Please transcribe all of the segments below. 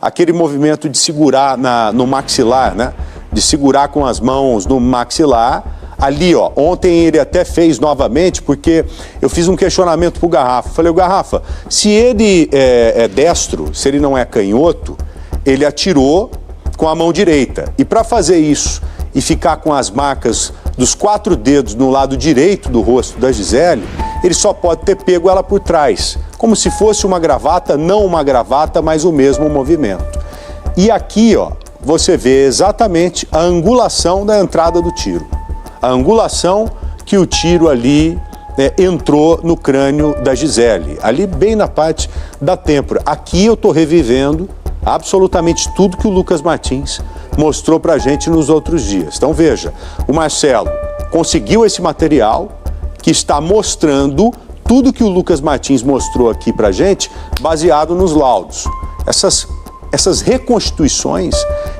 aquele movimento de segurar no maxilar, né? De segurar com as mãos no maxilar. Ali, ó, ontem ele até fez novamente, porque eu fiz um questionamento pro Garrafa. Falei, o Garrafa, se ele é destro, se ele não é canhoto, ele atirou com a mão direita. E para fazer isso e ficar com as marcas dos 4 dedos no lado direito do rosto da Gisele, ele só pode ter pego ela por trás, como se fosse uma gravata, não uma gravata, mas o mesmo movimento. E aqui, ó, você vê exatamente a angulação da entrada do tiro. A angulação que o tiro ali entrou no crânio da Gisele, ali bem na parte da têmpora. Aqui eu estou revivendo absolutamente tudo que o Lucas Martins mostrou pra gente nos outros dias. Então veja, o Marcelo conseguiu esse material que está mostrando tudo que o Lucas Martins mostrou aqui pra gente, baseado nos laudos. Essas reconstituições,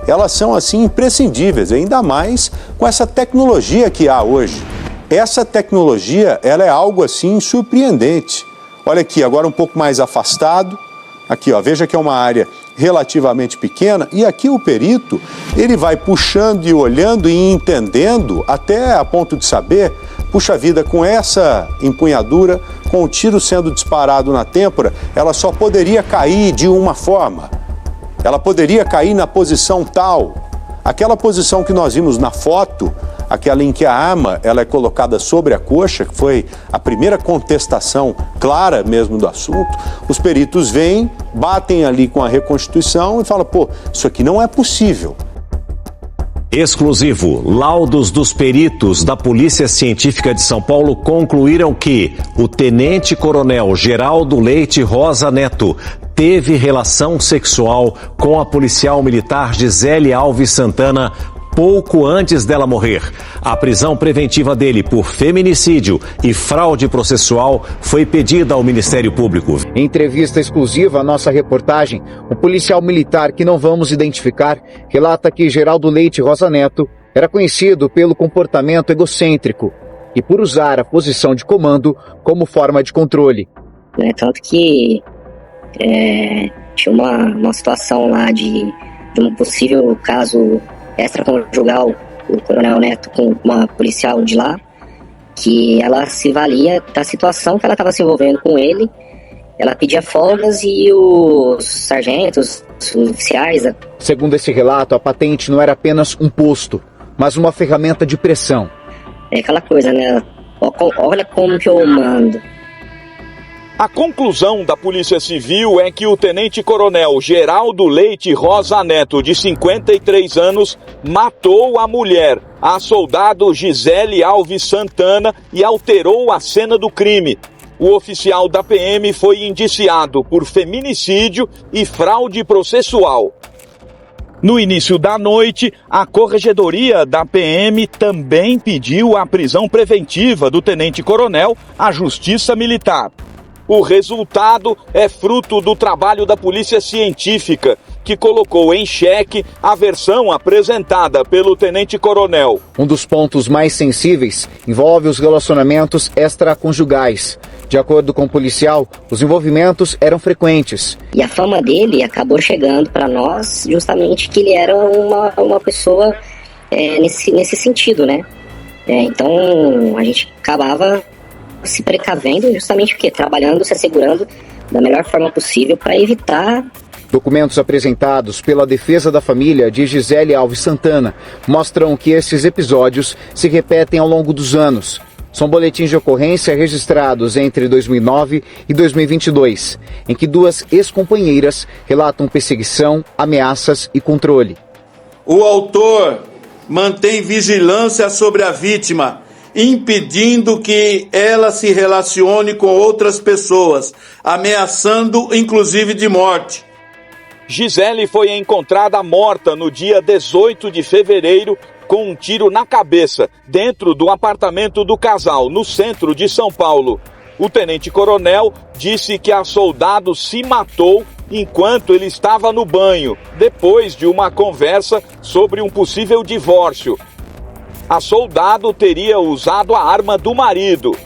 elas são assim imprescindíveis, ainda mais com essa tecnologia que há hoje. Essa tecnologia, ela é algo assim surpreendente. Olha aqui, agora um pouco mais afastado. Aqui, ó, veja que é uma área relativamente pequena, e aqui o perito, ele vai puxando e olhando e entendendo, até a ponto de saber, puxa vida, com essa empunhadura, com o tiro sendo disparado na têmpora, ela só poderia cair de uma forma. Ela poderia cair na posição tal, aquela posição que nós vimos na foto, aquela em que a arma ela é colocada sobre a coxa, que foi a primeira contestação clara mesmo do assunto. Os peritos vêm, batem ali com a reconstituição e falam, pô, isso aqui não é possível. Exclusivo. Laudos dos peritos da Polícia Científica de São Paulo concluíram que o tenente-coronel Geraldo Leite Rosa Neto teve relação sexual com a policial militar Gisele Alves Santana pouco antes dela morrer. A prisão preventiva dele por feminicídio e fraude processual foi pedida ao Ministério Público. Em entrevista exclusiva à nossa reportagem, o policial militar, que não vamos identificar, relata que Geraldo Leite Rosa Neto era conhecido pelo comportamento egocêntrico e por usar a posição de comando como forma de controle. Tanto que tinha uma situação lá de um possível caso extraconjugal, o coronel Neto com uma policial de lá, que ela se valia da situação que ela estava se envolvendo com ele. Ela pedia folgas e os sargentos, os oficiais... Segundo esse relato, a patente não era apenas um posto, mas uma ferramenta de pressão. É aquela coisa, né? Olha como que eu mando. A conclusão da Polícia Civil é que o tenente-coronel Geraldo Leite Rosa Neto, de 53 anos, matou a mulher, a soldado Gisele Alves Santana, e alterou a cena do crime. O oficial da PM foi indiciado por feminicídio e fraude processual. No início da noite, a Corregedoria da PM também pediu a prisão preventiva do tenente-coronel à Justiça Militar. O resultado é fruto do trabalho da Polícia Científica, que colocou em xeque a versão apresentada pelo tenente-coronel. Um dos pontos mais sensíveis envolve os relacionamentos extraconjugais. De acordo com o policial, os envolvimentos eram frequentes. E a fama dele acabou chegando para nós justamente que ele era uma pessoa nesse sentido, né? Então a gente acabava se precavendo justamente porque trabalhando, se assegurando da melhor forma possível para evitar. Documentos apresentados pela defesa da família de Gisele Alves Santana mostram que esses episódios se repetem ao longo dos anos. São boletins de ocorrência registrados entre 2009 e 2022, em que 2 ex-companheiras relatam perseguição, ameaças e controle. O autor mantém vigilância sobre a vítima, impedindo que ela se relacione com outras pessoas, ameaçando inclusive de morte. Gisele foi encontrada morta no dia 18 de fevereiro com um tiro na cabeça dentro do apartamento do casal, no centro de São Paulo. O tenente-coronel disse que a soldado se matou enquanto ele estava no banho, depois de uma conversa sobre um possível divórcio. A soldado teria usado a arma do marido.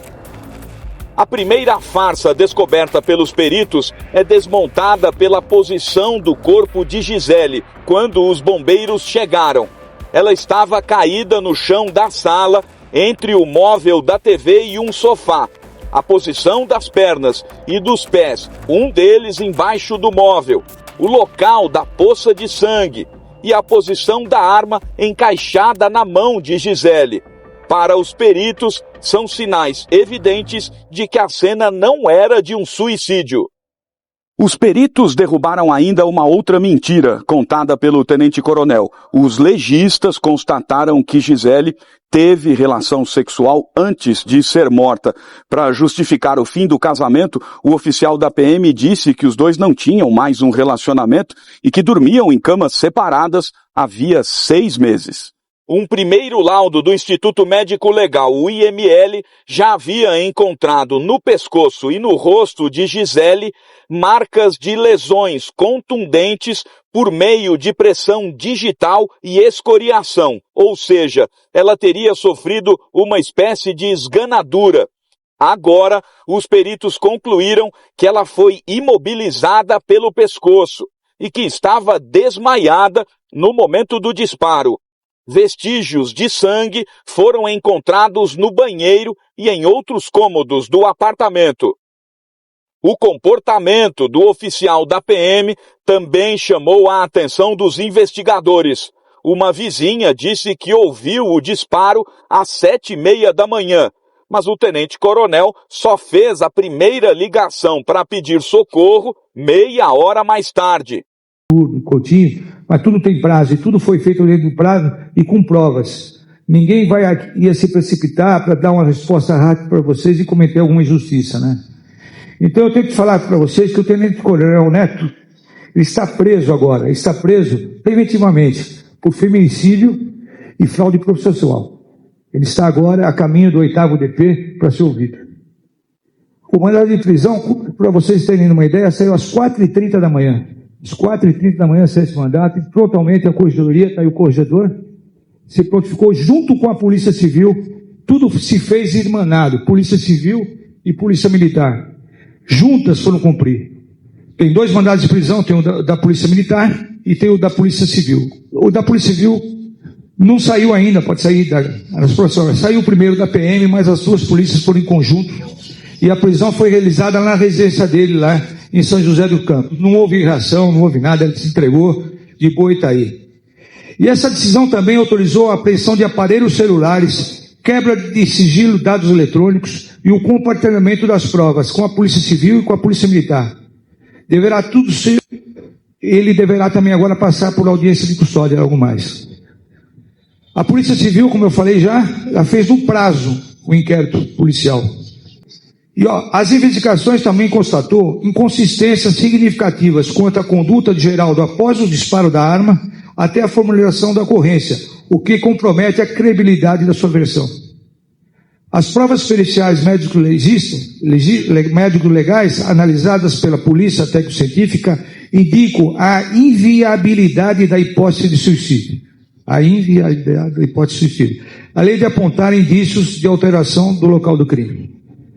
A primeira farsa descoberta pelos peritos é desmontada pela posição do corpo de Gisele quando os bombeiros chegaram. Ela estava caída no chão da sala, entre o móvel da TV e um sofá. A posição das pernas e dos pés, um deles embaixo do móvel. O local da poça de sangue e a posição da arma encaixada na mão de Gisele. Para os peritos, são sinais evidentes de que a cena não era de um suicídio. Os peritos derrubaram ainda uma outra mentira contada pelo tenente-coronel. Os legistas constataram que Gisele teve relação sexual antes de ser morta. Para justificar o fim do casamento, o oficial da PM disse que os dois não tinham mais um relacionamento e que dormiam em camas separadas havia 6 meses. Um primeiro laudo do Instituto Médico Legal, o IML, já havia encontrado no pescoço e no rosto de Gisele marcas de lesões contundentes por meio de pressão digital e escoriação, ou seja, ela teria sofrido uma espécie de esganadura. Agora, os peritos concluíram que ela foi imobilizada pelo pescoço e que estava desmaiada no momento do disparo. Vestígios de sangue foram encontrados no banheiro e em outros cômodos do apartamento. O comportamento do oficial da PM também chamou a atenção dos investigadores. Uma vizinha disse que ouviu o disparo às 7h30 da manhã, mas o tenente-coronel só fez a primeira ligação para pedir socorro meia hora mais tarde. Coutinho, mas tudo tem prazo e tudo foi feito dentro do prazo e com provas. Ninguém ia se precipitar para dar uma resposta rápida para vocês e cometer alguma injustiça, né? Então eu tenho que falar para vocês que o tenente-coronel Neto ele está preso agora, está preso preventivamente por feminicídio e fraude processual. Ele está agora a caminho do 8º DP para ser ouvido. O mandado de prisão, para vocês terem uma ideia, saiu às 4h30 da manhã. Às 4h30 da manhã saiu esse mandato, e prontamente a corregedoria, está aí o corregedor, se prontificou junto com a Polícia Civil, tudo se fez irmanado, Polícia Civil e Polícia Militar. Juntas foram cumprir. Tem 2 mandados de prisão, tem o da Polícia Militar e tem o da Polícia Civil. O da Polícia Civil não saiu ainda, pode sair das próximas. Saiu o primeiro da PM, mas as 2 polícias foram em conjunto. E a prisão foi realizada na residência dele, lá em São José do Campo. Não houve reação, não houve nada, ele se entregou de boa e tá aí. E essa decisão também autorizou a apreensão de aparelhos celulares, quebra de sigilo, dados eletrônicos e o compartilhamento das provas com a Polícia Civil e com a Polícia Militar. Deverá tudo ser, ele deverá também agora passar por audiência de custódia, algo mais. A Polícia Civil, como eu falei já fez no prazo o inquérito policial. E as investigações também constatou inconsistências significativas quanto à conduta de Geraldo após o disparo da arma até a formulação da ocorrência, o que compromete a credibilidade da sua versão. As provas periciais médico-legais analisadas pela Polícia Técnico-Científica indicam a inviabilidade da hipótese de suicídio. A inviabilidade da hipótese de suicídio, além de apontar indícios de alteração do local do crime.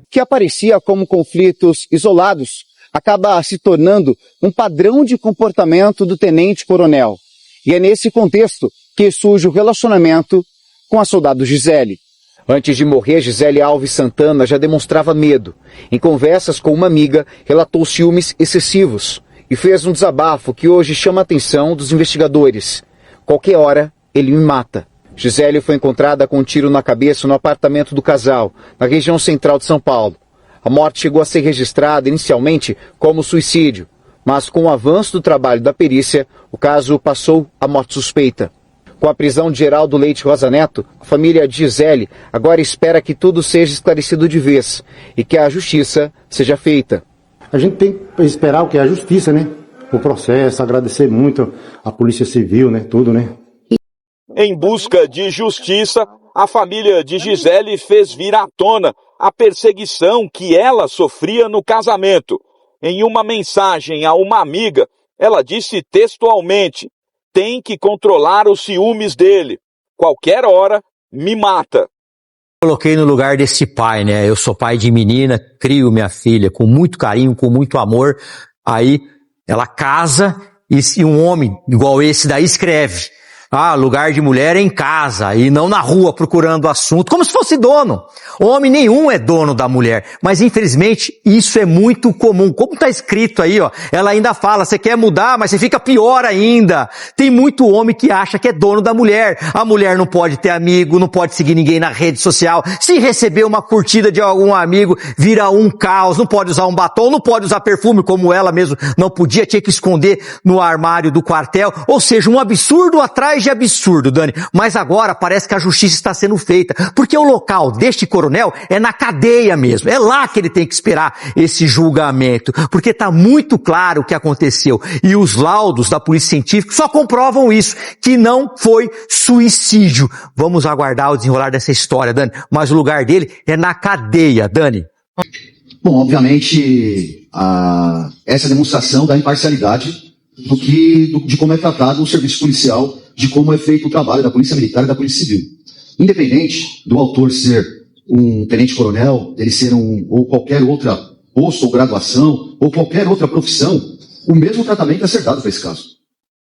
Que aparecia como conflitos isolados, acaba se tornando um padrão de comportamento do tenente-coronel. E é nesse contexto que surge o relacionamento com a soldado Gisele. Antes de morrer, Gisele Alves Santana já demonstrava medo. Em conversas com uma amiga, relatou ciúmes excessivos e fez um desabafo que hoje chama a atenção dos investigadores. Qualquer hora, ele me mata. Gisele foi encontrada com um tiro na cabeça no apartamento do casal, na região central de São Paulo. A morte chegou a ser registrada inicialmente como suicídio, mas com o avanço do trabalho da perícia, o caso passou à morte suspeita. Com a prisão de Geraldo Leite Rosa Neto, a família de Gisele agora espera que tudo seja esclarecido de vez e que a justiça seja feita. A gente tem que esperar o que é a justiça, né? O processo, agradecer muito a Polícia Civil, né? Tudo, né? Em busca de justiça, a família de Gisele fez vir à tona a perseguição que ela sofria no casamento. Em uma mensagem a uma amiga, ela disse textualmente: "Tem que controlar os ciúmes dele. Qualquer hora, me mata." coloquei no lugar desse pai, né? Eu sou pai de menina, crio minha filha com muito carinho, com muito amor. Aí ela casa e um homem igual esse daí escreve: lugar de mulher é em casa e não na rua procurando assunto, como se fosse dono. Homem nenhum é dono da mulher, mas infelizmente isso é muito comum. Como está escrito aí, ó, ela ainda fala: você quer mudar, mas você fica pior ainda. Tem muito homem que acha que é dono da mulher. A mulher não pode ter amigo, não pode seguir ninguém na rede social. Se receber uma curtida de algum amigo, vira um caos. Não pode usar um batom, não pode usar perfume como ela mesmo não podia, tinha que esconder no armário do quartel. Ou seja, um absurdo atrás de absurdo, Dani. Mas agora parece que a justiça está sendo feita, porque o local deste coronel é na cadeia mesmo. É lá que ele tem que esperar esse julgamento, porque está muito claro o que aconteceu. E os laudos da polícia científica só comprovam isso, que não foi suicídio. Vamos aguardar o desenrolar dessa história, Dani. Mas o lugar dele é na cadeia, Dani. Bom, obviamente, essa demonstração da imparcialidade de como é tratado o serviço policial, de como é feito o trabalho da Polícia Militar e da Polícia Civil. Independente do autor ser um tenente-coronel, dele ser ou qualquer outra posto ou graduação, ou qualquer outra profissão, o mesmo tratamento é ser dado para esse caso.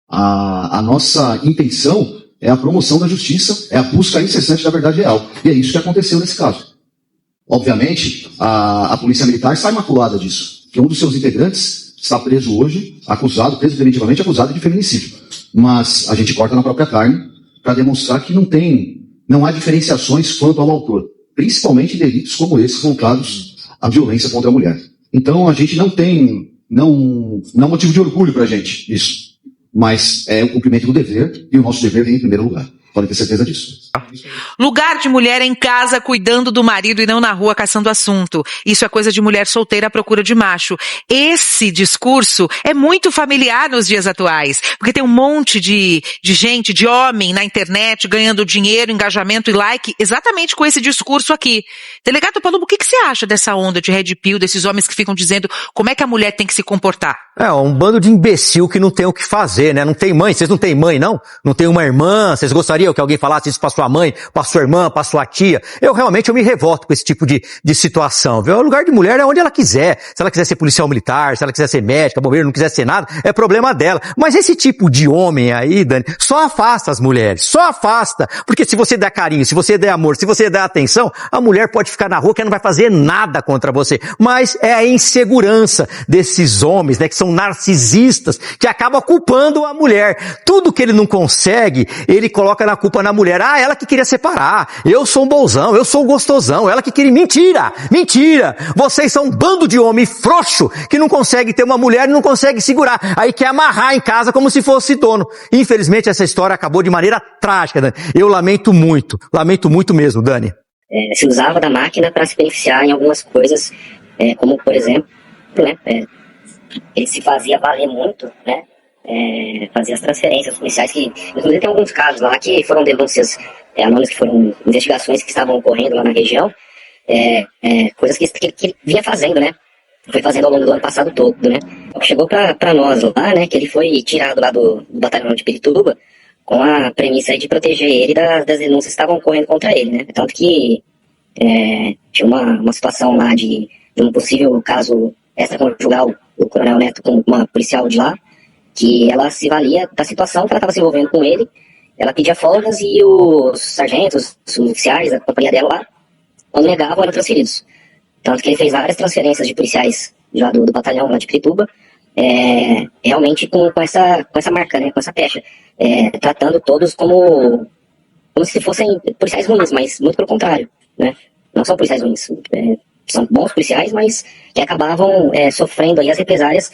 A nossa intenção é a promoção da justiça, é a busca incessante da verdade real. E é isso que aconteceu nesse caso. Obviamente, a Polícia Militar está imaculada disso, que um dos seus integrantes está preso hoje, preso preventivamente acusado de feminicídio. Mas a gente corta na própria carne para demonstrar que não há diferenciações quanto ao autor, principalmente em delitos como esses voltados à violência contra a mulher. Então a gente não tem motivo de orgulho para a gente isso, mas é o cumprimento do dever, e o nosso dever vem em primeiro lugar. Pode ter certeza disso. Lugar de mulher é em casa, cuidando do marido e não na rua caçando assunto. Isso é coisa de mulher solteira à procura de macho. Esse discurso é muito familiar nos dias atuais, porque tem um monte de gente, de homem na internet ganhando dinheiro, engajamento e like exatamente com esse discurso aqui. Delegado Palumbo, o que você acha dessa onda de red pill, desses homens que ficam dizendo como é que a mulher tem que se comportar? Um bando de imbecil que não tem o que fazer, né? Não tem mãe, vocês não têm mãe, não? Não tem uma irmã, vocês gostariam que alguém falasse isso pra sua mãe, pra sua irmã, pra sua tia? Eu me revolto com esse tipo de situação, viu? O lugar de mulher é onde ela quiser. Se ela quiser ser policial militar, se ela quiser ser médica, bombeiro, não quiser ser nada, é problema dela. Mas esse tipo de homem aí, Dani, só afasta as mulheres, só afasta. Porque se você der carinho, se você der amor, se você der atenção, a mulher pode ficar na rua que ela não vai fazer nada contra você. Mas é a insegurança desses homens, né, que são narcisistas, que acabam culpando a mulher. Tudo que ele não consegue, ele coloca na culpa na mulher. Ela que queria separar. Eu sou um bonzão, eu sou um gostosão. Ela que queria... Mentira! Mentira! Vocês são um bando de homem frouxo que não consegue ter uma mulher e não consegue segurar. Aí quer amarrar em casa como se fosse dono. Infelizmente essa história acabou de maneira trágica, Dani. Eu lamento muito mesmo, Dani. Se usava da máquina para se beneficiar em algumas coisas, como por exemplo, né, ele se fazia valer muito, né? Fazia as transferências policiais, que inclusive tem alguns casos lá que foram denúncias anônimas, que foram investigações que estavam ocorrendo lá na região, coisas que ele vinha fazendo, né? Foi fazendo ao longo do ano passado todo, né? Chegou pra nós lá, né, que ele foi tirado lá do batalhão de Pirituba com a premissa aí de proteger ele das denúncias que estavam ocorrendo contra ele, né? Tanto que tinha uma situação lá de um possível caso extraconjugal do Coronel Neto com uma policial de lá, que ela se valia da situação que ela estava se envolvendo com ele, ela pedia folgas e os sargentos, os oficiais da companhia dela lá, quando negavam, eram transferidos. Tanto que ele fez várias transferências de policiais já do batalhão lá de Pirituba, realmente com essa marca, né, com essa pecha, tratando todos como se fossem policiais ruins, mas muito pelo contrário, né? Não são policiais ruins, são bons policiais, mas que acabavam sofrendo aí as represálias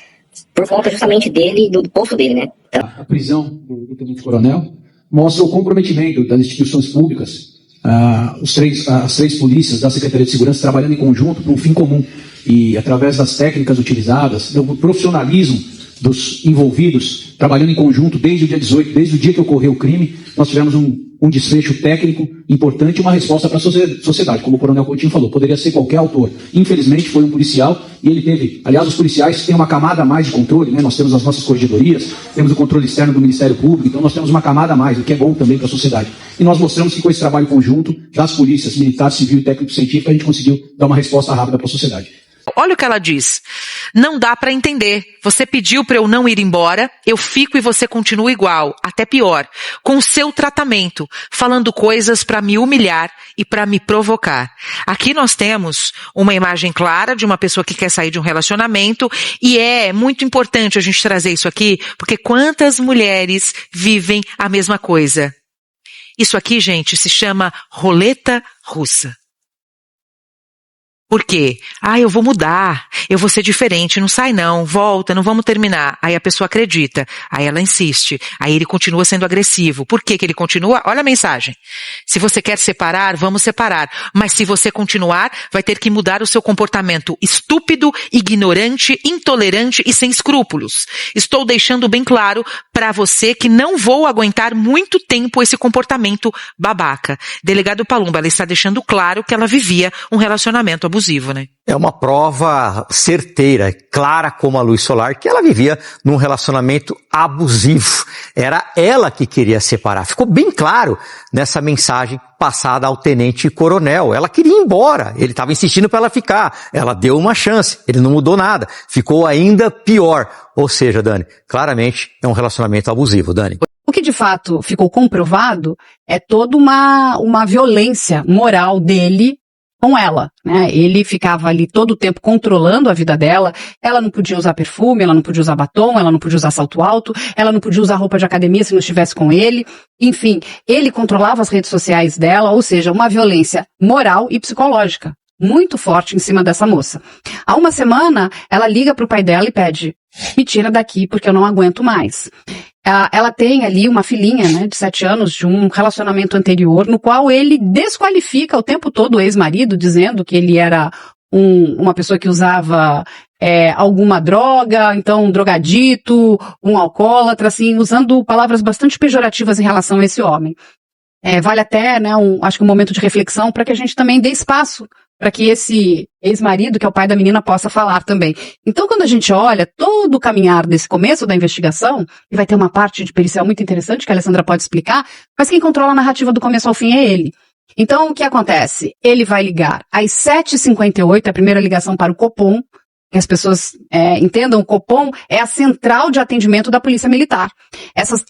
por conta justamente dele, do posto dele, né? Então... A prisão do tenente-coronel mostra o comprometimento das instituições públicas, as três polícias da Secretaria de Segurança trabalhando em conjunto para um fim comum. E através das técnicas utilizadas, do profissionalismo dos envolvidos, trabalhando em conjunto desde o dia 18, desde o dia que ocorreu o crime, nós tivemos um desfecho técnico importante e uma resposta para a sociedade, como o Coronel Coutinho falou, poderia ser qualquer autor. Infelizmente foi um policial e ele teve, aliás, os policiais têm uma camada a mais de controle, né? Nós temos as nossas corregedorias, temos o controle externo do Ministério Público, então nós temos uma camada a mais, o que é bom também para a sociedade. E nós mostramos que com esse trabalho conjunto das polícias, militar, civil e técnico-científica, a gente conseguiu dar uma resposta rápida para a sociedade. Olha o que ela diz. Não dá para entender. Você pediu para eu não ir embora, eu fico e você continua igual, até pior, com o seu tratamento, falando coisas para me humilhar e para me provocar. Aqui nós temos uma imagem clara de uma pessoa que quer sair de um relacionamento e é muito importante a gente trazer isso aqui, porque quantas mulheres vivem a mesma coisa? Isso aqui, gente, se chama roleta russa. Por quê? Eu vou mudar, eu vou ser diferente, não sai não, volta, não vamos terminar. Aí a pessoa acredita, aí ela insiste, aí ele continua sendo agressivo. Por que que ele continua? Olha a mensagem. Se você quer separar, vamos separar. Mas se você continuar, vai ter que mudar o seu comportamento estúpido, ignorante, intolerante e sem escrúpulos. Estou deixando bem claro para você que não vou aguentar muito tempo esse comportamento babaca. Delegado Palumba, ela está deixando claro que ela vivia um relacionamento abusivo. Né? É uma prova certeira, clara como a luz solar, que ela vivia num relacionamento abusivo. Era ela que queria separar. Ficou bem claro nessa mensagem passada ao tenente-coronel. Ela queria ir embora. Ele estava insistindo para ela ficar. Ela deu uma chance. Ele não mudou nada. Ficou ainda pior. Ou seja, Dani, claramente é um relacionamento abusivo, Dani. O que de fato ficou comprovado é toda uma violência moral dele com ela, né? Ele ficava ali todo o tempo controlando a vida dela, ela não podia usar perfume, ela não podia usar batom, ela não podia usar salto alto, ela não podia usar roupa de academia se não estivesse com ele, enfim, ele controlava as redes sociais dela, ou seja, uma violência moral e psicológica muito forte em cima dessa moça. Há uma semana, ela liga pro pai dela e pede, me tira daqui porque eu não aguento mais. Ela tem ali uma filhinha, né, de 7 anos, de um relacionamento anterior, no qual ele desqualifica o tempo todo o ex-marido, dizendo que ele era uma pessoa que usava alguma droga, então um drogadito, um alcoólatra, assim, usando palavras bastante pejorativas em relação a esse homem. Vale até, né, acho que um momento de reflexão para que a gente também dê espaço para que esse ex-marido, que é o pai da menina, possa falar também. Então, quando a gente olha todo o caminhar desse começo da investigação, e vai ter uma parte de pericial muito interessante que a Alessandra pode explicar, mas quem controla a narrativa do começo ao fim é ele. Então, o que acontece? Ele vai ligar às 7h58, a primeira ligação para o Copom, que as pessoas entendam, o Copom é a central de atendimento da Polícia Militar.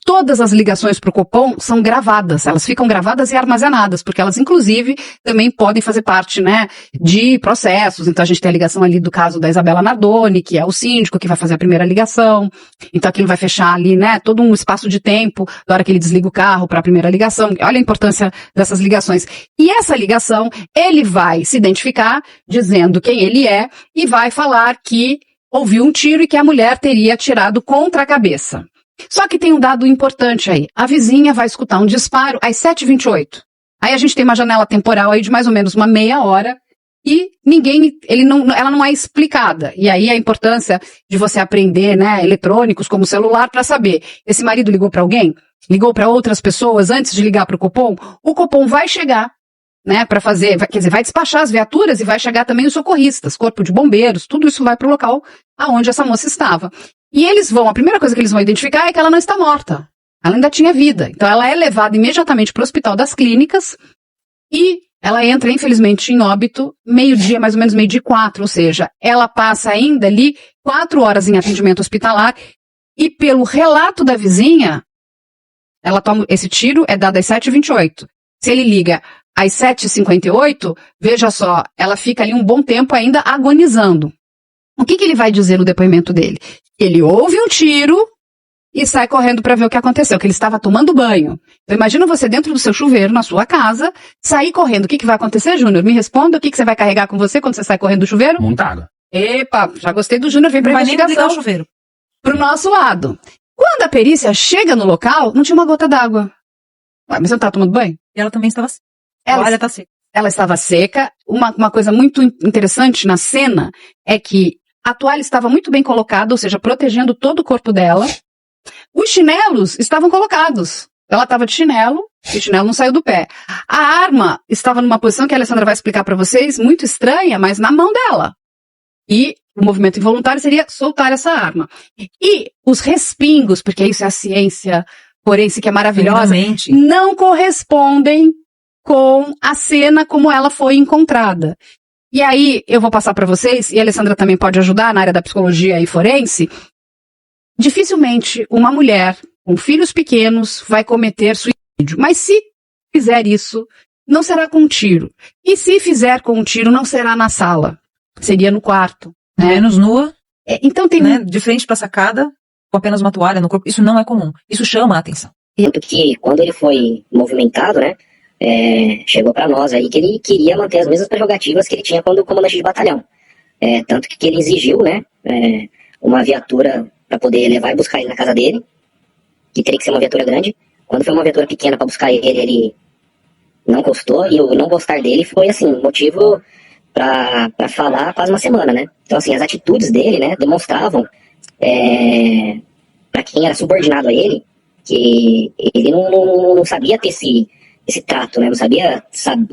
Todas as ligações para o Copom são gravadas, elas ficam gravadas e armazenadas, porque elas, inclusive, também podem fazer parte, né, de processos. Então, a gente tem a ligação ali do caso da Isabela Nardoni, que é o síndico que vai fazer a primeira ligação. Então, aquilo vai fechar ali, né, todo um espaço de tempo, da hora que ele desliga o carro para a primeira ligação. Olha a importância dessas ligações. E essa ligação, ele vai se identificar, dizendo quem ele é, e vai falar que ouviu um tiro e que a mulher teria atirado contra a cabeça. Só que tem um dado importante aí. A vizinha vai escutar um disparo às 7h28. Aí a gente tem uma janela temporal aí de mais ou menos uma meia hora e ela não é explicada. E aí a importância de você aprender, né, eletrônicos como celular para saber. Esse marido ligou para alguém? Ligou para outras pessoas antes de ligar para o Copom? O Copom vai chegar, né, para fazer, vai despachar as viaturas e vai chegar também os socorristas, corpo de bombeiros, tudo isso vai para o local aonde essa moça estava. E a primeira coisa que eles vão identificar é que ela não está morta, ela ainda tinha vida. Então ela é levada imediatamente para o Hospital das Clínicas e ela entra, infelizmente, em óbito meio-dia, mais ou menos meio-dia e 4, ou seja, ela passa ainda ali 4 horas em atendimento hospitalar e pelo relato da vizinha, ela toma esse tiro, é dado às 7h28. Se ele liga às 7h58, veja só, ela fica ali um bom tempo ainda agonizando. O que ele vai dizer no depoimento dele? Ele ouve um tiro e sai correndo para ver o que aconteceu, que ele estava tomando banho. Então imagina você dentro do seu chuveiro, na sua casa, sair correndo. O que vai acontecer, Júnior? Me responda, o que você vai carregar com você quando você sai correndo do chuveiro? Muita água. Epa, já gostei do Júnior, vem pra investigação. O chuveiro. Pro nosso lado. Quando a perícia chega no local, não tinha uma gota d'água. Ué, mas você não tá tomando banho? E ela também estava seca. Ela tá seca. Ela estava seca. Uma coisa muito interessante na cena é que a toalha estava muito bem colocada, ou seja, protegendo todo o corpo dela. Os chinelos estavam colocados. Ela estava de chinelo O chinelo não saiu do pé. A arma estava numa posição que a Alessandra vai explicar para vocês, muito estranha, mas na mão dela. E o movimento involuntário seria soltar essa arma. E os respingos, porque isso é a ciência forense que é maravilhosa, não correspondem com a cena como ela foi encontrada. E aí, eu vou passar para vocês, e a Alessandra também pode ajudar na área da psicologia e forense. Dificilmente uma mulher com filhos pequenos vai cometer suicídio. Mas se fizer isso, não será com um tiro. E se fizer com um tiro, não será na sala. Seria no quarto. Né? Menos nua. Então tem... Né? De frente para a sacada, com apenas uma toalha no corpo. Isso não é comum. Isso chama a atenção. Tanto que quando ele foi movimentado, né? Chegou para nós aí que ele queria manter as mesmas prerrogativas que ele tinha quando comandante de batalhão. Tanto que ele exigiu, né? Uma viatura para poder levar e buscar ele na casa dele. Que teria que ser uma viatura grande. Quando foi uma viatura pequena para buscar ele, ele não gostou. E o não gostar dele foi, assim, motivo para falar quase uma semana, né? Então, assim, as atitudes dele, né, demonstravam para quem era subordinado a ele que ele não sabia ter esse trato, né? Não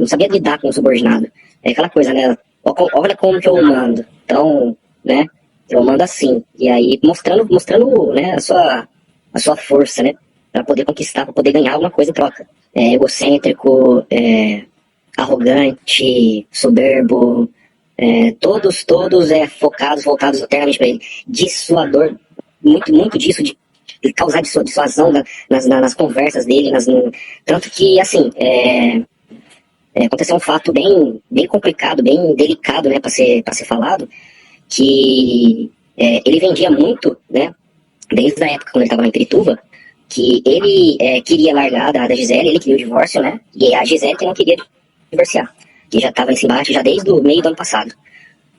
sabia lidar com o subordinado. É aquela coisa, né? Olha como que eu mando. Então, né? Eu mando assim. E aí, mostrando né, a sua força, né? Pra poder conquistar, pra poder ganhar alguma coisa em troca. Egocêntrico, arrogante, soberbo, todos voltados eternamente para ele. Dissuador, muito disso, de causar dissuasão nas conversas dele, tanto que, assim, aconteceu um fato bem complicado, bem delicado, né, para ser falado, que ele vendia muito, né, desde a época quando ele estava em Pirituba, que ele queria largar da Gisele, ele queria o divórcio, né, e a Gisele que não queria divorciar, que já estava nesse embate já desde o meio do ano passado,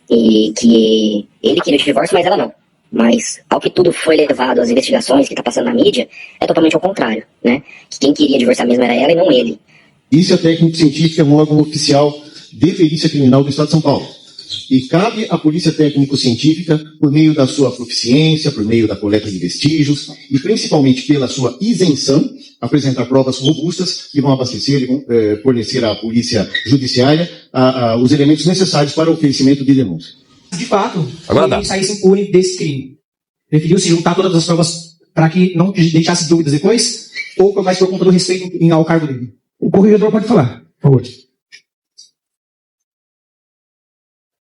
e que ele queria o divórcio, mas ela não. Mas, ao que tudo foi levado, as investigações que está passando na mídia, é totalmente ao contrário, né? Que quem queria divorciar mesmo era ela e não ele. Polícia Técnico-Científica é um órgão oficial de perícia criminal do Estado de São Paulo. E cabe à Polícia Técnico-Científica, por meio da sua proficiência, por meio da coleta de vestígios, e principalmente pela sua isenção, apresentar provas robustas que vão abastecer e vão fornecer à Polícia Judiciária os elementos necessários para o oferecimento de denúncia. De fato, ele saísse impune desse crime. Preferiu se juntar todas as provas para que não deixasse dúvidas depois, ou mais por conta do respeito ao cargo dele? O corregedor pode falar, por favor.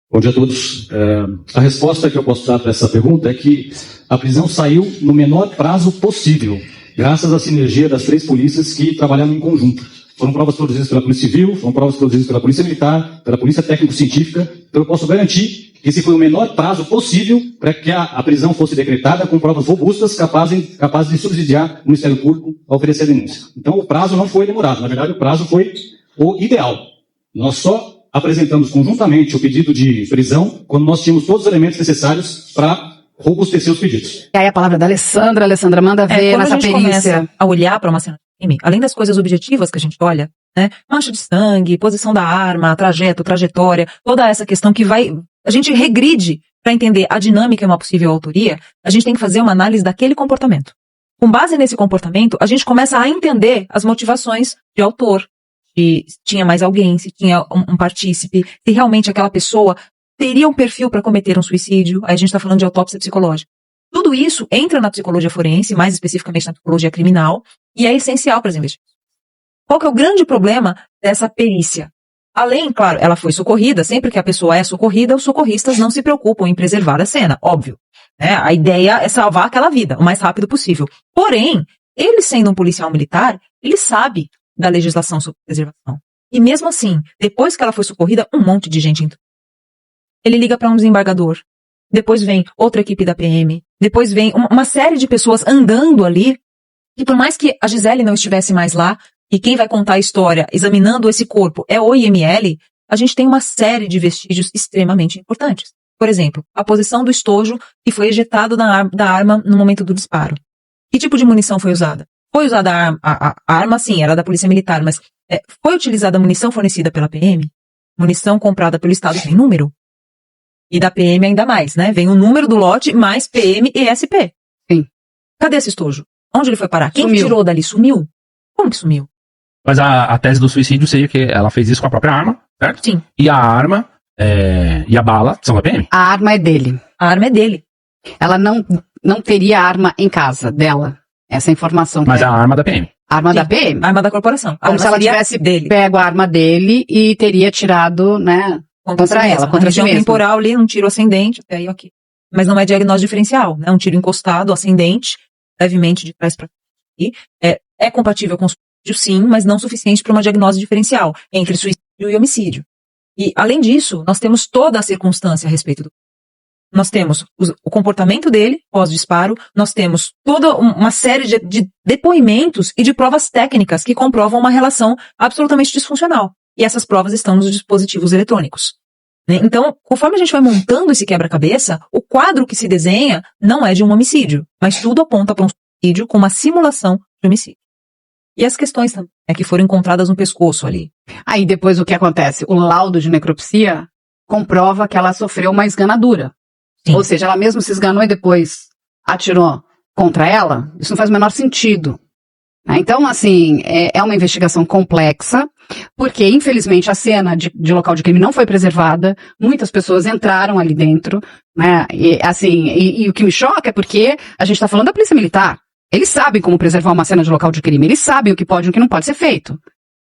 Bom dia a todos. A resposta que eu posso dar para essa pergunta é que a prisão saiu no menor prazo possível, graças à sinergia das 3 polícias que trabalharam em conjunto. Foram provas produzidas pela Polícia Civil, foram provas produzidas pela Polícia Militar, pela Polícia Técnico-Científica. Então eu posso garantir que esse foi o menor prazo possível para que a prisão fosse decretada com provas robustas capazes de subsidiar o Ministério Público a oferecer a denúncia. Então o prazo não foi demorado, na verdade o prazo foi o ideal. Nós só apresentamos conjuntamente o pedido de prisão quando nós tínhamos todos os elementos necessários para robustecer os pedidos. E aí a palavra da Alessandra, manda ver nessa perícia. Começa a olhar para uma cena de crime, além das coisas objetivas que a gente olha, né, mancha de sangue, posição da arma, trajetória, toda essa questão que a gente regride para entender a dinâmica e uma possível autoria, a gente tem que fazer uma análise daquele comportamento. Com base nesse comportamento, a gente começa a entender as motivações de autor, se tinha mais alguém, se tinha um partícipe, se realmente aquela pessoa teria um perfil para cometer um suicídio. Aí a gente está falando de autópsia psicológica. Tudo isso entra na psicologia forense, mais especificamente na psicologia criminal, e é essencial para as investigações. Qual que é o grande problema dessa perícia? Além, claro, ela foi socorrida, sempre que a pessoa é socorrida, os socorristas não se preocupam em preservar a cena, óbvio. Né? A ideia é salvar aquela vida o mais rápido possível. Porém, ele sendo um policial militar, ele sabe da legislação sobre preservação. E mesmo assim, depois que ela foi socorrida, um monte de gente entrou. Ele liga para um desembargador, depois vem outra equipe da PM, depois vem uma série de pessoas andando ali, e por mais que a Gisele não estivesse mais lá, e quem vai contar a história examinando esse corpo é o IML, a gente tem uma série de vestígios extremamente importantes. Por exemplo, a posição do estojo que foi ejetado da arma no momento do disparo. Que tipo de munição foi usada? Foi usada a arma, sim, era da Polícia Militar, mas foi utilizada a munição fornecida pela PM? Munição comprada pelo Estado tem número? E da PM ainda mais, né? Vem o número do lote mais PM e SP. Sim. Cadê esse estojo? Onde ele foi parar? Quem tirou dali? Sumiu? Como que sumiu? Mas a tese do suicídio seria que ela fez isso com a própria arma, certo? Sim. E a arma e a bala são da PM? A arma é dele. A arma é dele. Ela não teria arma em casa dela. Essa é a informação. Mas a arma da PM. Arma da PM? Arma da corporação. Como se ela tivesse pego a arma dele e teria tirado, né, contra ela, contra si mesma. Temporal ali, um tiro ascendente, até aí ok. Mas não é diagnóstico diferencial, né? Um tiro encostado, ascendente, levemente de trás para frente. É compatível com suicídio, sim, mas não suficiente para uma diagnose diferencial entre suicídio e homicídio. E, além disso, nós temos toda a circunstância a respeito do... Nós temos o comportamento dele, pós-disparo, nós temos toda uma série de depoimentos e de provas técnicas que comprovam uma relação absolutamente disfuncional. E essas provas estão nos dispositivos eletrônicos. Então, conforme a gente vai montando esse quebra-cabeça, o quadro que se desenha não é de um homicídio, mas tudo aponta para um suicídio com uma simulação de homicídio. E as questões também, que foram encontradas no pescoço ali. Aí depois o que acontece? O laudo de necropsia comprova que ela sofreu uma esganadura. Sim. Ou seja, ela mesmo se esganou e depois atirou contra ela. Isso não faz o menor sentido. Então, assim, é uma investigação complexa, porque, infelizmente, a cena de local de crime não foi preservada, muitas pessoas entraram ali dentro, né, e o que me choca é porque a gente está falando da Polícia Militar. Eles sabem como preservar uma cena de local de crime, eles sabem o que pode e o que não pode ser feito.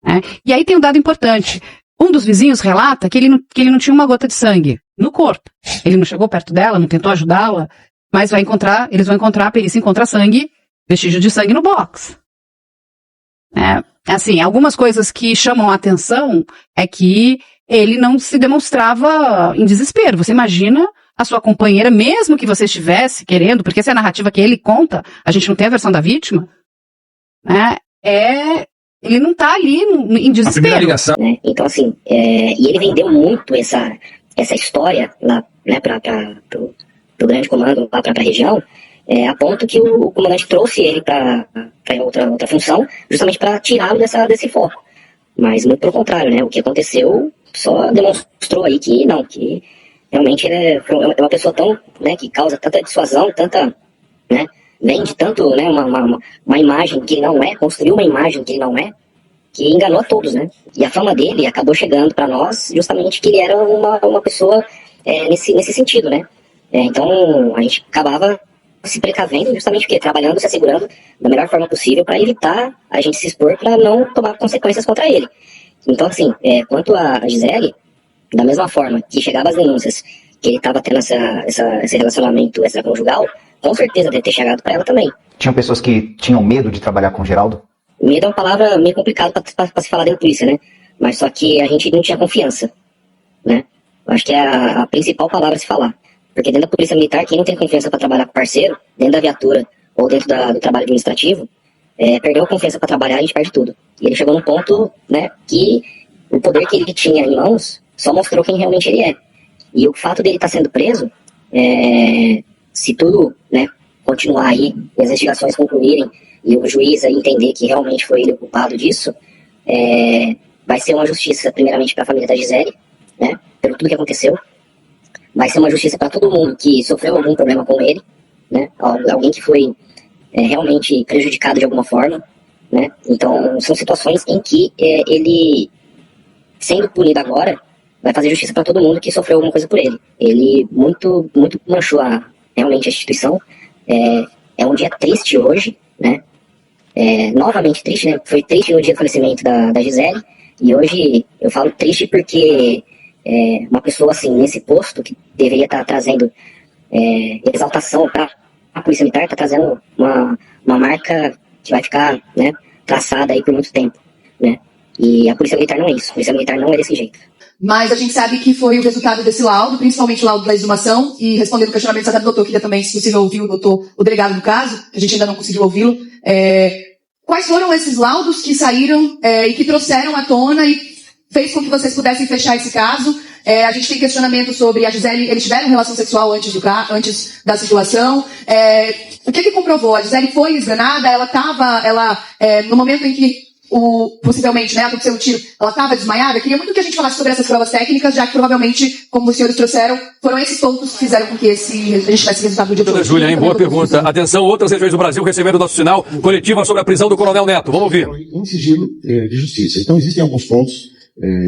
Né? E aí tem um dado importante. Um dos vizinhos relata que ele não tinha uma gota de sangue no corpo. Ele não chegou perto dela, não tentou ajudá-la, mas eles vão encontrar, a perícia encontra sangue, vestígio de sangue no box. Assim, algumas coisas que chamam a atenção é que ele não se demonstrava em desespero. Você imagina a sua companheira, mesmo que você estivesse querendo, porque essa é a narrativa que ele conta, a gente não tem a versão da vítima, né? Ele não tá ali em desespero. Né? Então, assim, e ele vendeu muito essa história lá, né, pro grande comando, lá pra região, a ponto que o comandante trouxe ele para outra função, justamente para tirá-lo desse foco. Mas muito pelo contrário, né? O que aconteceu só demonstrou aí que não, que realmente ele é uma pessoa tão, né, que causa tanta dissuasão, tanta, né, vende tanto, né, uma imagem que ele não é, construiu uma imagem que ele não é, que enganou a todos, né? E a fama dele acabou chegando para nós justamente que ele era uma pessoa nesse sentido, né? Então a gente acabava se precavendo justamente porque trabalhando, se assegurando da melhor forma possível para evitar a gente se expor para não tomar consequências contra ele. Então, assim, quanto a Gisele, da mesma forma que chegava as denúncias que ele estava tendo esse relacionamento extraconjugal, com certeza deve ter chegado para ela também. Tinham pessoas que tinham medo de trabalhar com o Geraldo? Medo é uma palavra meio complicada para se falar dentro da polícia, né? Mas só que a gente não tinha confiança, né? Eu acho que é a principal palavra a se falar. Porque dentro da polícia militar, quem não tem confiança para trabalhar com parceiro, dentro da viatura ou dentro do trabalho administrativo, perdeu a confiança para trabalhar, a gente perde tudo. E ele chegou num ponto, né, que o poder que ele tinha em mãos só mostrou quem realmente ele é. E o fato dele estar sendo preso, se tudo, né, continuar aí, e as investigações concluírem, e o juiz aí entender que realmente foi ele o culpado disso, vai ser uma justiça, primeiramente, para a família da Gisele, né, pelo tudo que aconteceu. Vai ser uma justiça para todo mundo que sofreu algum problema com ele, né? Alguém que foi realmente prejudicado de alguma forma, né? Então, são situações em que ele, sendo punido agora, vai fazer justiça para todo mundo que sofreu alguma coisa por ele. Ele muito, muito manchou realmente a instituição. É um dia triste hoje, né? Novamente triste, né? Foi triste no dia do falecimento da Gisele, e hoje eu falo triste porque uma pessoa assim, nesse posto, que deveria estar trazendo exaltação para a Polícia Militar, está trazendo uma marca que vai ficar, né, traçada aí por muito tempo, né? E a Polícia Militar não é isso, a Polícia Militar não é desse jeito. Mas a gente sabe que foi o resultado desse laudo, principalmente o laudo da exumação, e respondendo o questionamento do doutor, queria também, se possível, ouvir o delegado do caso, a gente ainda não conseguiu ouvi-lo. Quais foram esses laudos que saíram e que trouxeram à tona e fez com que vocês pudessem fechar esse caso? A gente tem questionamento sobre a Gisele, eles tiveram relação sexual antes da situação. O que comprovou? A Gisele foi esganada, no momento em que possivelmente, né, aconteceu um tiro, ela estava desmaiada. Eu queria muito que a gente falasse sobre essas provas técnicas, já que provavelmente, como os senhores trouxeram, foram esses pontos que fizeram com que a gente tivesse resultado do dia de hoje. Júlia, hein? Boa pergunta. Atenção, outras regiões do Brasil receberam nosso sinal coletiva sobre a prisão do Coronel Neto. Vamos ouvir. Em sigilo de justiça. Então, existem alguns pontos,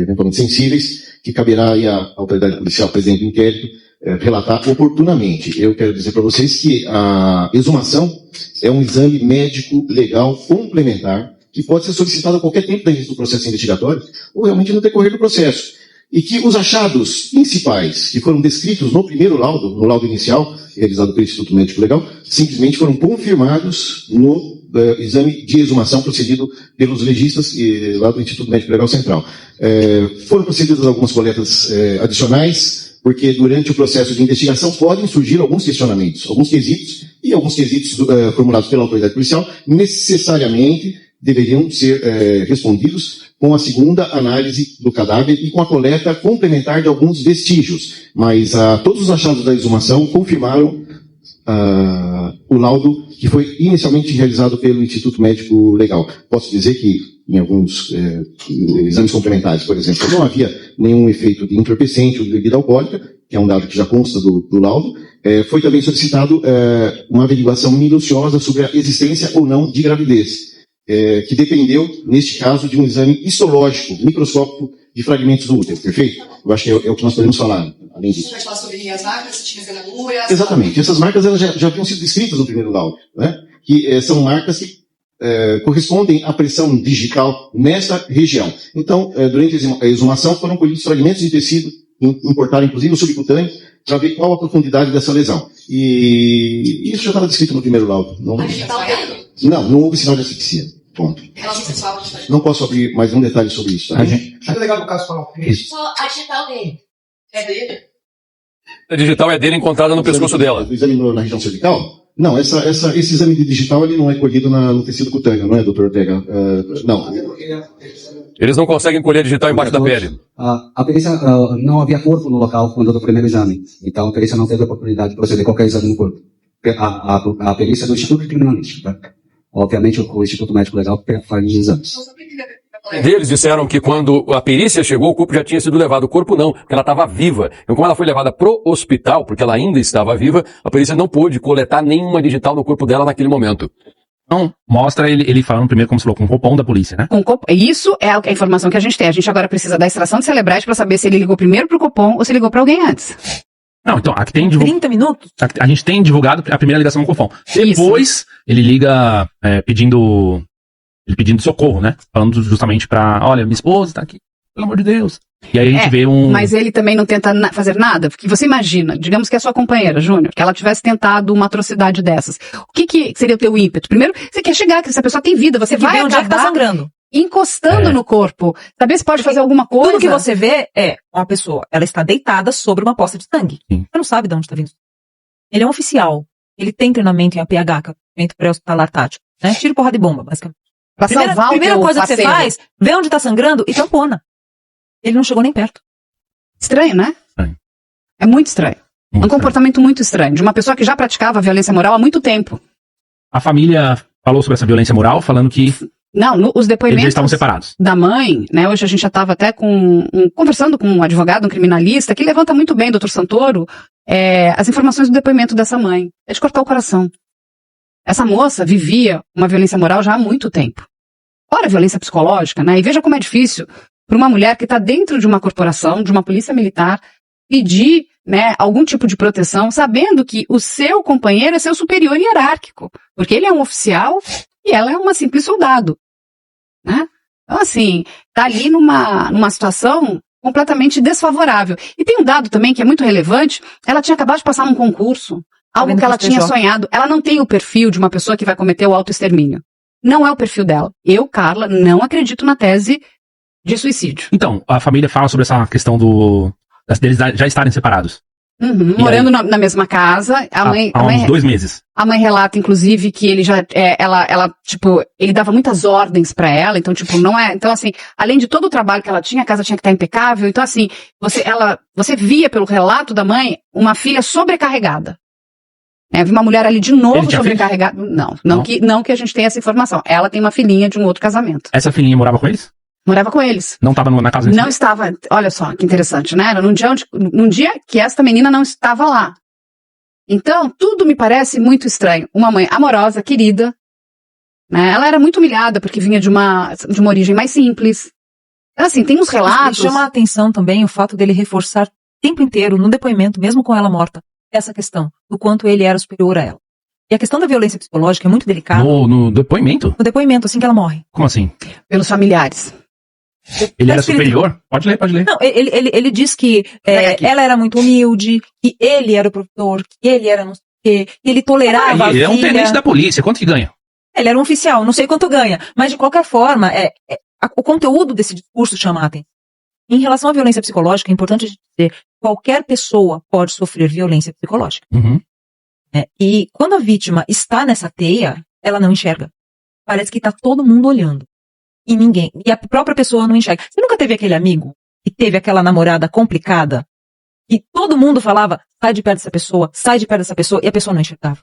eventualmente sensíveis, que caberá aí à autoridade policial, presidente do inquérito, relatar oportunamente. Eu quero dizer para vocês que a exumação é um exame médico legal complementar que pode ser solicitado a qualquer tempo dentro do processo investigatório ou realmente no decorrer do processo. E que os achados principais que foram descritos no primeiro laudo, no laudo inicial, realizado pelo Instituto Médico Legal, simplesmente foram confirmados no exame de exumação procedido pelos legistas lá do Instituto Médico Legal Central. Foram procedidas algumas coletas adicionais, porque durante o processo de investigação podem surgir alguns questionamentos, alguns quesitos, e alguns quesitos formulados pela autoridade policial necessariamente deveriam ser respondidos com a segunda análise do cadáver e com a coleta complementar de alguns vestígios. Mas todos os achados da exumação confirmaram o laudo que foi inicialmente realizado pelo Instituto Médico Legal. Posso dizer que em alguns exames complementares, por exemplo, não havia nenhum efeito de entorpecente ou de bebida alcoólica, que é um dado que já consta do laudo. Foi também solicitado uma averiguação minuciosa sobre a existência ou não de gravidez, que dependeu, neste caso, de um exame histológico, microscópico de fragmentos do útero, perfeito? Eu acho que é o que nós podemos falar, além disso. Você vai falar sobre as marcas, se tinha esganadura... Exatamente. Essas marcas elas já haviam sido descritas no primeiro laudo, né? Que são marcas que correspondem à pressão digital nesta região. Então, durante a exumação, foram colhidos fragmentos de tecido, importaram inclusive o subcutâneo, para ver qual a profundidade dessa lesão. E isso já estava descrito no primeiro laudo. Não houve sinal de asfixia. Ponto. Não posso abrir mais um detalhe sobre isso. Tá? Acho legal do caso falar. Isso. Só a digital dele. É dele? A digital é dele encontrada no pescoço dela. Examinou na região cervical? Não, esse exame de digital ele não é colhido no tecido cutâneo, não é, doutor Ortega? Não. Eles não conseguem colher digital embaixo da pele. A perícia, não havia corpo no local quando do primeiro exame. Então a perícia não teve a oportunidade de proceder qualquer exame no corpo. A perícia é do Instituto Criminalístico, tá? Obviamente o Instituto Médico Legal faz os exames. Eles disseram que quando a perícia chegou, o corpo já tinha sido levado. O corpo não, porque ela estava viva. Então, como ela foi levada pro hospital, porque ela ainda estava viva, a perícia não pôde coletar nenhuma digital no corpo dela naquele momento. Então, mostra ele falando primeiro, como você falou, com o Copom da polícia, né? Isso é a informação que a gente tem. A gente agora precisa da extração de Celebrecht para saber se ele ligou primeiro pro Copom ou se ligou para alguém antes. Não, então, aqui tem 30 minutos? A gente tem divulgado a primeira ligação no Copom. Depois, ele liga pedindo socorro, né? Falando justamente olha, minha esposa tá aqui, pelo amor de Deus. E aí a gente vê Mas ele também não tenta fazer nada? Porque você imagina, digamos que é sua companheira, Júnior, que ela tivesse tentado uma atrocidade dessas. O que seria o teu ímpeto? Primeiro, você quer chegar, que essa pessoa tem vida, você vai onde é que tá sangrando. Encostando no corpo. Saber se pode fazer alguma coisa. Tudo que você vê é uma pessoa, ela está deitada sobre uma poça de sangue. Você não sabe de onde está vindo. Ele é um oficial. Ele tem treinamento em APH, treinamento pré-hospitalar tático. Né? Tiro porra de bomba, basicamente. Primeira coisa que você faz, vê onde está sangrando e tampona. Ele não chegou nem perto. Estranho, né? É muito estranho. É um comportamento muito estranho. De uma pessoa que já praticava violência moral há muito tempo. A família falou sobre essa violência moral, falando que Não, os depoimentos eles estavam separados. Da mãe, né? Hoje a gente já estava até conversando com um advogado, um criminalista, que levanta muito bem, doutor Santoro, as informações do depoimento dessa mãe. É de cortar o coração. Essa moça vivia uma violência moral já há muito tempo. Fora a violência psicológica, né? E veja como é difícil para uma mulher que está dentro de uma corporação, de uma polícia militar, pedir, né, algum tipo de proteção, sabendo que o seu companheiro é seu superior hierárquico. Porque ele é um oficial e ela é uma simples soldado. Né? Então, assim, tá ali numa situação completamente desfavorável. E tem um dado também que é muito relevante, ela tinha acabado de passar num concurso, algo que ela tinha sonhado. Ela não tem o perfil de uma pessoa que vai cometer o autoextermínio. Não é o perfil dela. Eu, Carla, não acredito na tese de suicídio. Então, a família fala sobre essa questão deles já estarem separados. Morando na mesma casa. Há uns 2 meses. A mãe relata, inclusive, que ele já, ele dava muitas ordens pra ela, então, não é, então, assim, além de todo o trabalho que ela tinha, a casa tinha que estar impecável, então, assim, você via pelo relato da mãe uma filha sobrecarregada. Vi uma mulher ali de novo sobrecarregada. Não que a gente tenha essa informação. Ela tem uma filhinha de um outro casamento. Essa filhinha morava com eles? Morava com eles. Não estava na casa deles? Não estava. Olha só, que interessante, né? Era num dia que esta menina não estava lá. Então, tudo me parece muito estranho. Uma mãe amorosa, querida, né? Ela era muito humilhada porque vinha de uma origem mais simples. Assim, tem uns relatos... Chama a atenção também o fato dele reforçar o tempo inteiro, no depoimento, mesmo com ela morta, essa questão do quanto ele era superior a ela. E a questão da violência psicológica é muito delicada. No depoimento? No depoimento, assim que ela morre. Como assim? Pelos familiares. Ele era superior? Pode ler. Não, ele diz que ela era muito humilde, que ele era o provedor, que ele era não sei o quê, que ele tolerava a ele filha. é um tenente da polícia, quanto que ganha? Ele era um oficial, não sei quanto ganha, mas de qualquer forma, o conteúdo desse discurso chama a atenção. Em relação à violência psicológica, é importante dizer que qualquer pessoa pode sofrer violência psicológica. Uhum. E quando a vítima está nessa teia, ela não enxerga. Parece que está todo mundo olhando. E a própria pessoa não enxerga. Você nunca teve aquele amigo que teve aquela namorada complicada e todo mundo falava, sai de perto dessa pessoa, e a pessoa não enxergava?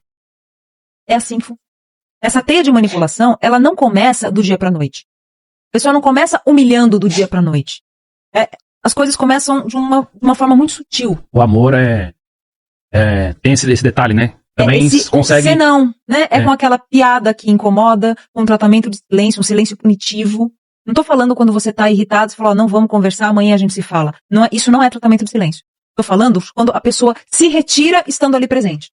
É assim que funciona. Essa teia de manipulação, ela não começa do dia para a noite. A pessoa não começa humilhando do dia para a noite. As coisas começam de uma forma muito sutil. O amor tem esse detalhe, né? Também consegue... Você não, né? Com aquela piada que incomoda, com um tratamento de silêncio, um silêncio punitivo. Não tô falando quando você tá irritado, você fala, não, vamos conversar, amanhã a gente se fala. Isso não é tratamento de silêncio. Tô falando quando a pessoa se retira estando ali presente.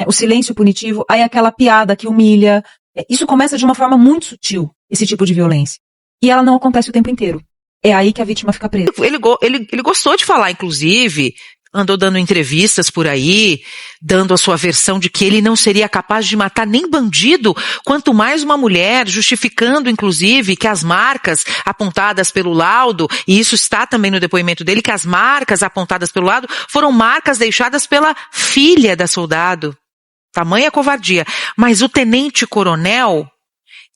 O silêncio punitivo, aí aquela piada que humilha. Isso começa de uma forma muito sutil, esse tipo de violência. E ela não acontece o tempo inteiro. É aí que a vítima fica presa. Ele gostou de falar, inclusive, andou dando entrevistas por aí, dando a sua versão de que ele não seria capaz de matar nem bandido, quanto mais uma mulher, justificando, inclusive, que as marcas apontadas pelo laudo, e isso está também no depoimento dele, que as marcas apontadas pelo laudo foram marcas deixadas pela filha da soldado. Tamanha covardia. Mas o tenente-coronel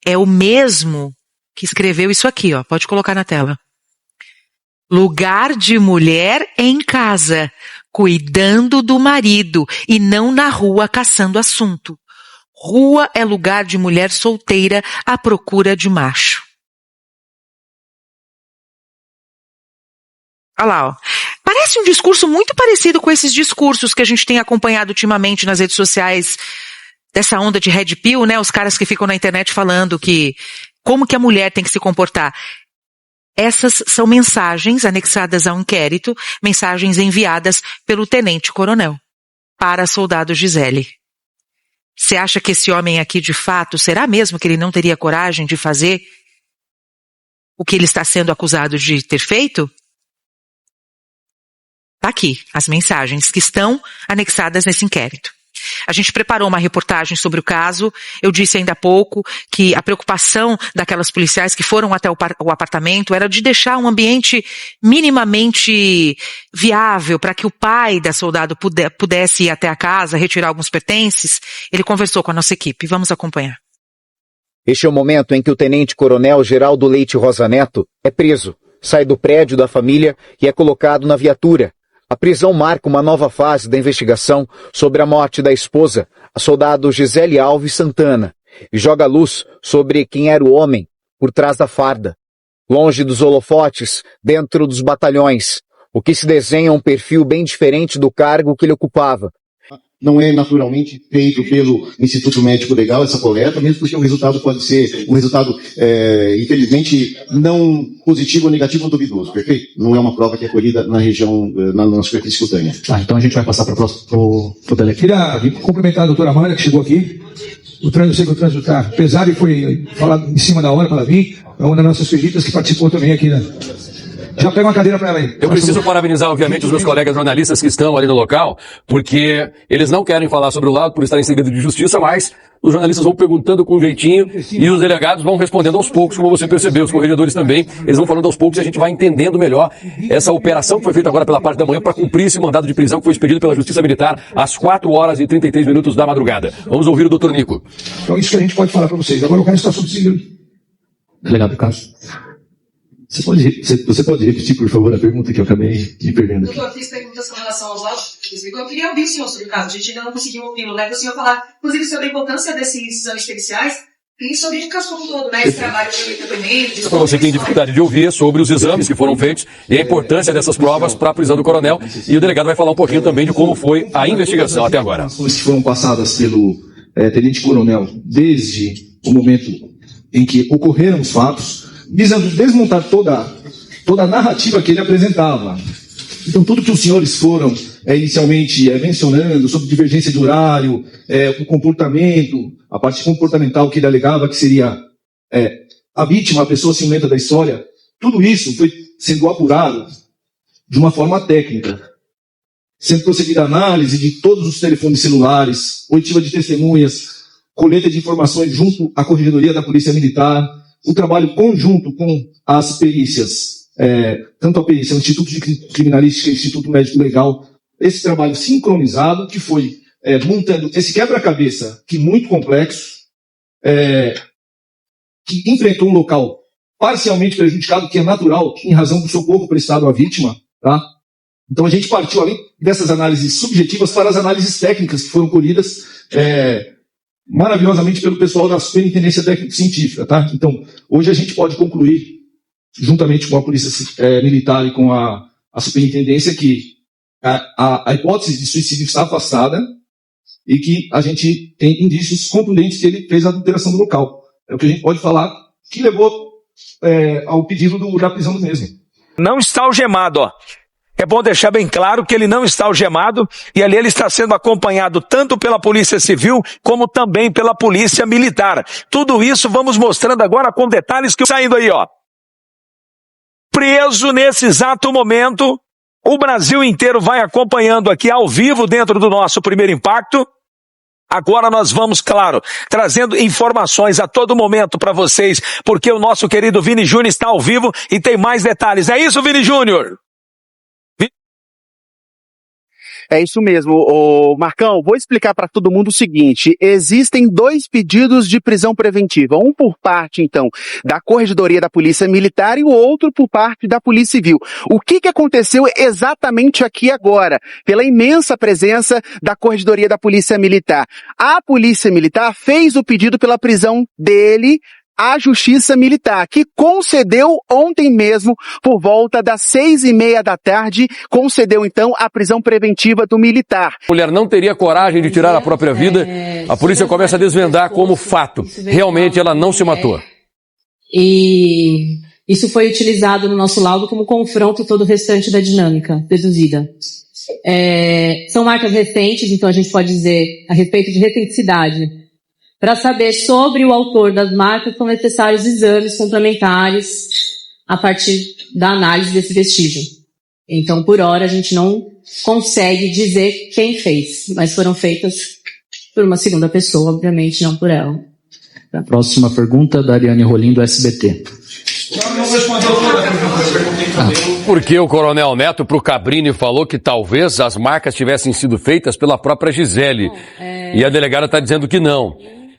é o mesmo que escreveu isso aqui, ó. Pode colocar na tela. Lugar de mulher em casa, cuidando do marido e não na rua caçando assunto. Rua é lugar de mulher solteira à procura de macho. Olha lá, ó. Parece um discurso muito parecido com esses discursos que a gente tem acompanhado ultimamente nas redes sociais, dessa onda de red pill, né? Os caras que ficam na internet falando como que a mulher tem que se comportar. Essas são mensagens anexadas ao inquérito, mensagens enviadas pelo tenente-coronel para a soldado Gisele. Você acha que esse homem aqui, de fato, será mesmo que ele não teria coragem de fazer o que ele está sendo acusado de ter feito? Está aqui as mensagens que estão anexadas nesse inquérito. A gente preparou uma reportagem sobre o caso. Eu disse ainda há pouco que a preocupação daquelas policiais que foram até o apartamento era de deixar um ambiente minimamente viável para que o pai da soldado pudesse ir até a casa, retirar alguns pertences. Ele conversou com a nossa equipe. Vamos acompanhar. Este é o momento em que o tenente-coronel Geraldo Leite Rosa Neto é preso, sai do prédio da família e é colocado na viatura. A prisão marca uma nova fase da investigação sobre a morte da esposa, a soldado Gisele Alves Santana, e joga luz sobre quem era o homem por trás da farda. Longe dos holofotes, dentro dos batalhões, o que se desenha um perfil bem diferente do cargo que ele ocupava. Não é naturalmente feito pelo Instituto Médico Legal essa coleta, mesmo porque o resultado pode ser um resultado, infelizmente, não positivo ou negativo ou duvidoso, perfeito? Não é uma prova que é colhida na região, na superfície cutânea. Então a gente vai passar para o delegado. Queria cumprimentar a doutora Amanda, que chegou aqui. Eu sei que o trânsito está pesado e foi falado em cima da hora para ela vir. É uma das nossas peritas que participou também aqui, né? Já pega uma cadeira para ela aí. Eu preciso parabenizar, obviamente, os meus colegas jornalistas que estão ali no local, porque eles não querem falar sobre o laudo por estar em segredo de justiça, mas os jornalistas vão perguntando com jeitinho e os delegados vão respondendo aos poucos, como você percebeu, os corregedores também, eles vão falando aos poucos e a gente vai entendendo melhor essa operação que foi feita agora pela parte da manhã para cumprir esse mandado de prisão que foi expedido pela Justiça Militar às 4h33 da madrugada. Vamos ouvir o doutor Nico. Então isso que a gente pode falar para vocês. Agora o caso está sob sigilo. Delegado do caso. Você pode repetir, por favor, a pergunta que eu acabei me perdendo aqui? Doutor, fiz perguntas com relação aos laudos. Eu queria ouvir o senhor sobre o caso, a gente ainda não conseguiu ouvi-lo, né? O senhor falar, inclusive, sobre a importância desses exames periciais e sobre o caso como um todo, né? Esse trabalho de depoimento. Para você que tem dificuldade de ouvir sobre os exames que foram feitos e a importância dessas provas para a prisão do coronel. E o delegado vai falar um pouquinho também de como foi a investigação até agora. As ações que foram passadas pelo tenente-coronel desde o momento em que ocorreram os fatos, visando desmontar toda a narrativa que ele apresentava. Então, tudo que os senhores foram inicialmente mencionando sobre divergência de horário, o comportamento, a parte comportamental que ele alegava que seria a vítima, a pessoa ciumenta da história, tudo isso foi sendo apurado de uma forma técnica, sendo procedida a análise de todos os telefones celulares, oitiva de testemunhas, coleta de informações junto à Corregedoria da Polícia Militar, o trabalho conjunto com as perícias, tanto a perícia, o Instituto de Criminalística e o Instituto Médico Legal, esse trabalho sincronizado que foi montando esse quebra-cabeça que muito complexo, que enfrentou um local parcialmente prejudicado, que é natural, em razão do socorro prestado à vítima, tá? Então a gente partiu além dessas análises subjetivas para as análises técnicas que foram colhidas maravilhosamente pelo pessoal da Superintendência Técnico-Científica, tá? Então, hoje a gente pode concluir, juntamente com a Polícia Militar e com a Superintendência, que a hipótese de suicídio está afastada e que a gente tem indícios contundentes que ele fez a adulteração do local. É o que a gente pode falar que levou ao pedido da prisão do mesmo. Não está algemado, ó. É bom deixar bem claro que ele não está algemado e ali ele está sendo acompanhado tanto pela Polícia Civil como também pela Polícia Militar. Tudo isso vamos mostrando agora com detalhes que saindo aí, ó. Preso nesse exato momento, o Brasil inteiro vai acompanhando aqui ao vivo dentro do nosso Primeiro Impacto. Agora nós vamos, claro, trazendo informações a todo momento para vocês, porque o nosso querido Vini Júnior está ao vivo e tem mais detalhes. É isso, Vini Júnior? É isso mesmo, Marcão, vou explicar para todo mundo o seguinte, existem 2 pedidos de prisão preventiva, um por parte, então, da Corregedoria da Polícia Militar e o outro por parte da Polícia Civil. O que aconteceu exatamente aqui agora, pela imensa presença da Corregedoria da Polícia Militar? A Polícia Militar fez o pedido pela prisão dele à Justiça Militar, que concedeu ontem mesmo, por volta das 6:30 da tarde, concedeu então a prisão preventiva do militar. A mulher não teria coragem de tirar a própria vida, a polícia começa a desvendar como fato. Realmente ela não se matou. E isso foi utilizado no nosso laudo como confronto todo o restante da dinâmica deduzida. São marcas recentes, então a gente pode dizer a respeito de retenticidade. Para saber sobre o autor das marcas, são necessários exames complementares a partir da análise desse vestígio. Então, por hora, a gente não consegue dizer quem fez, mas foram feitas por uma segunda pessoa, obviamente, não por ela. Tá. Próxima pergunta, da Ariane Rolim, do SBT. Porque o Coronel Neto pro Cabrini falou que talvez as marcas tivessem sido feitas pela própria Gisele. E a delegada está dizendo que não.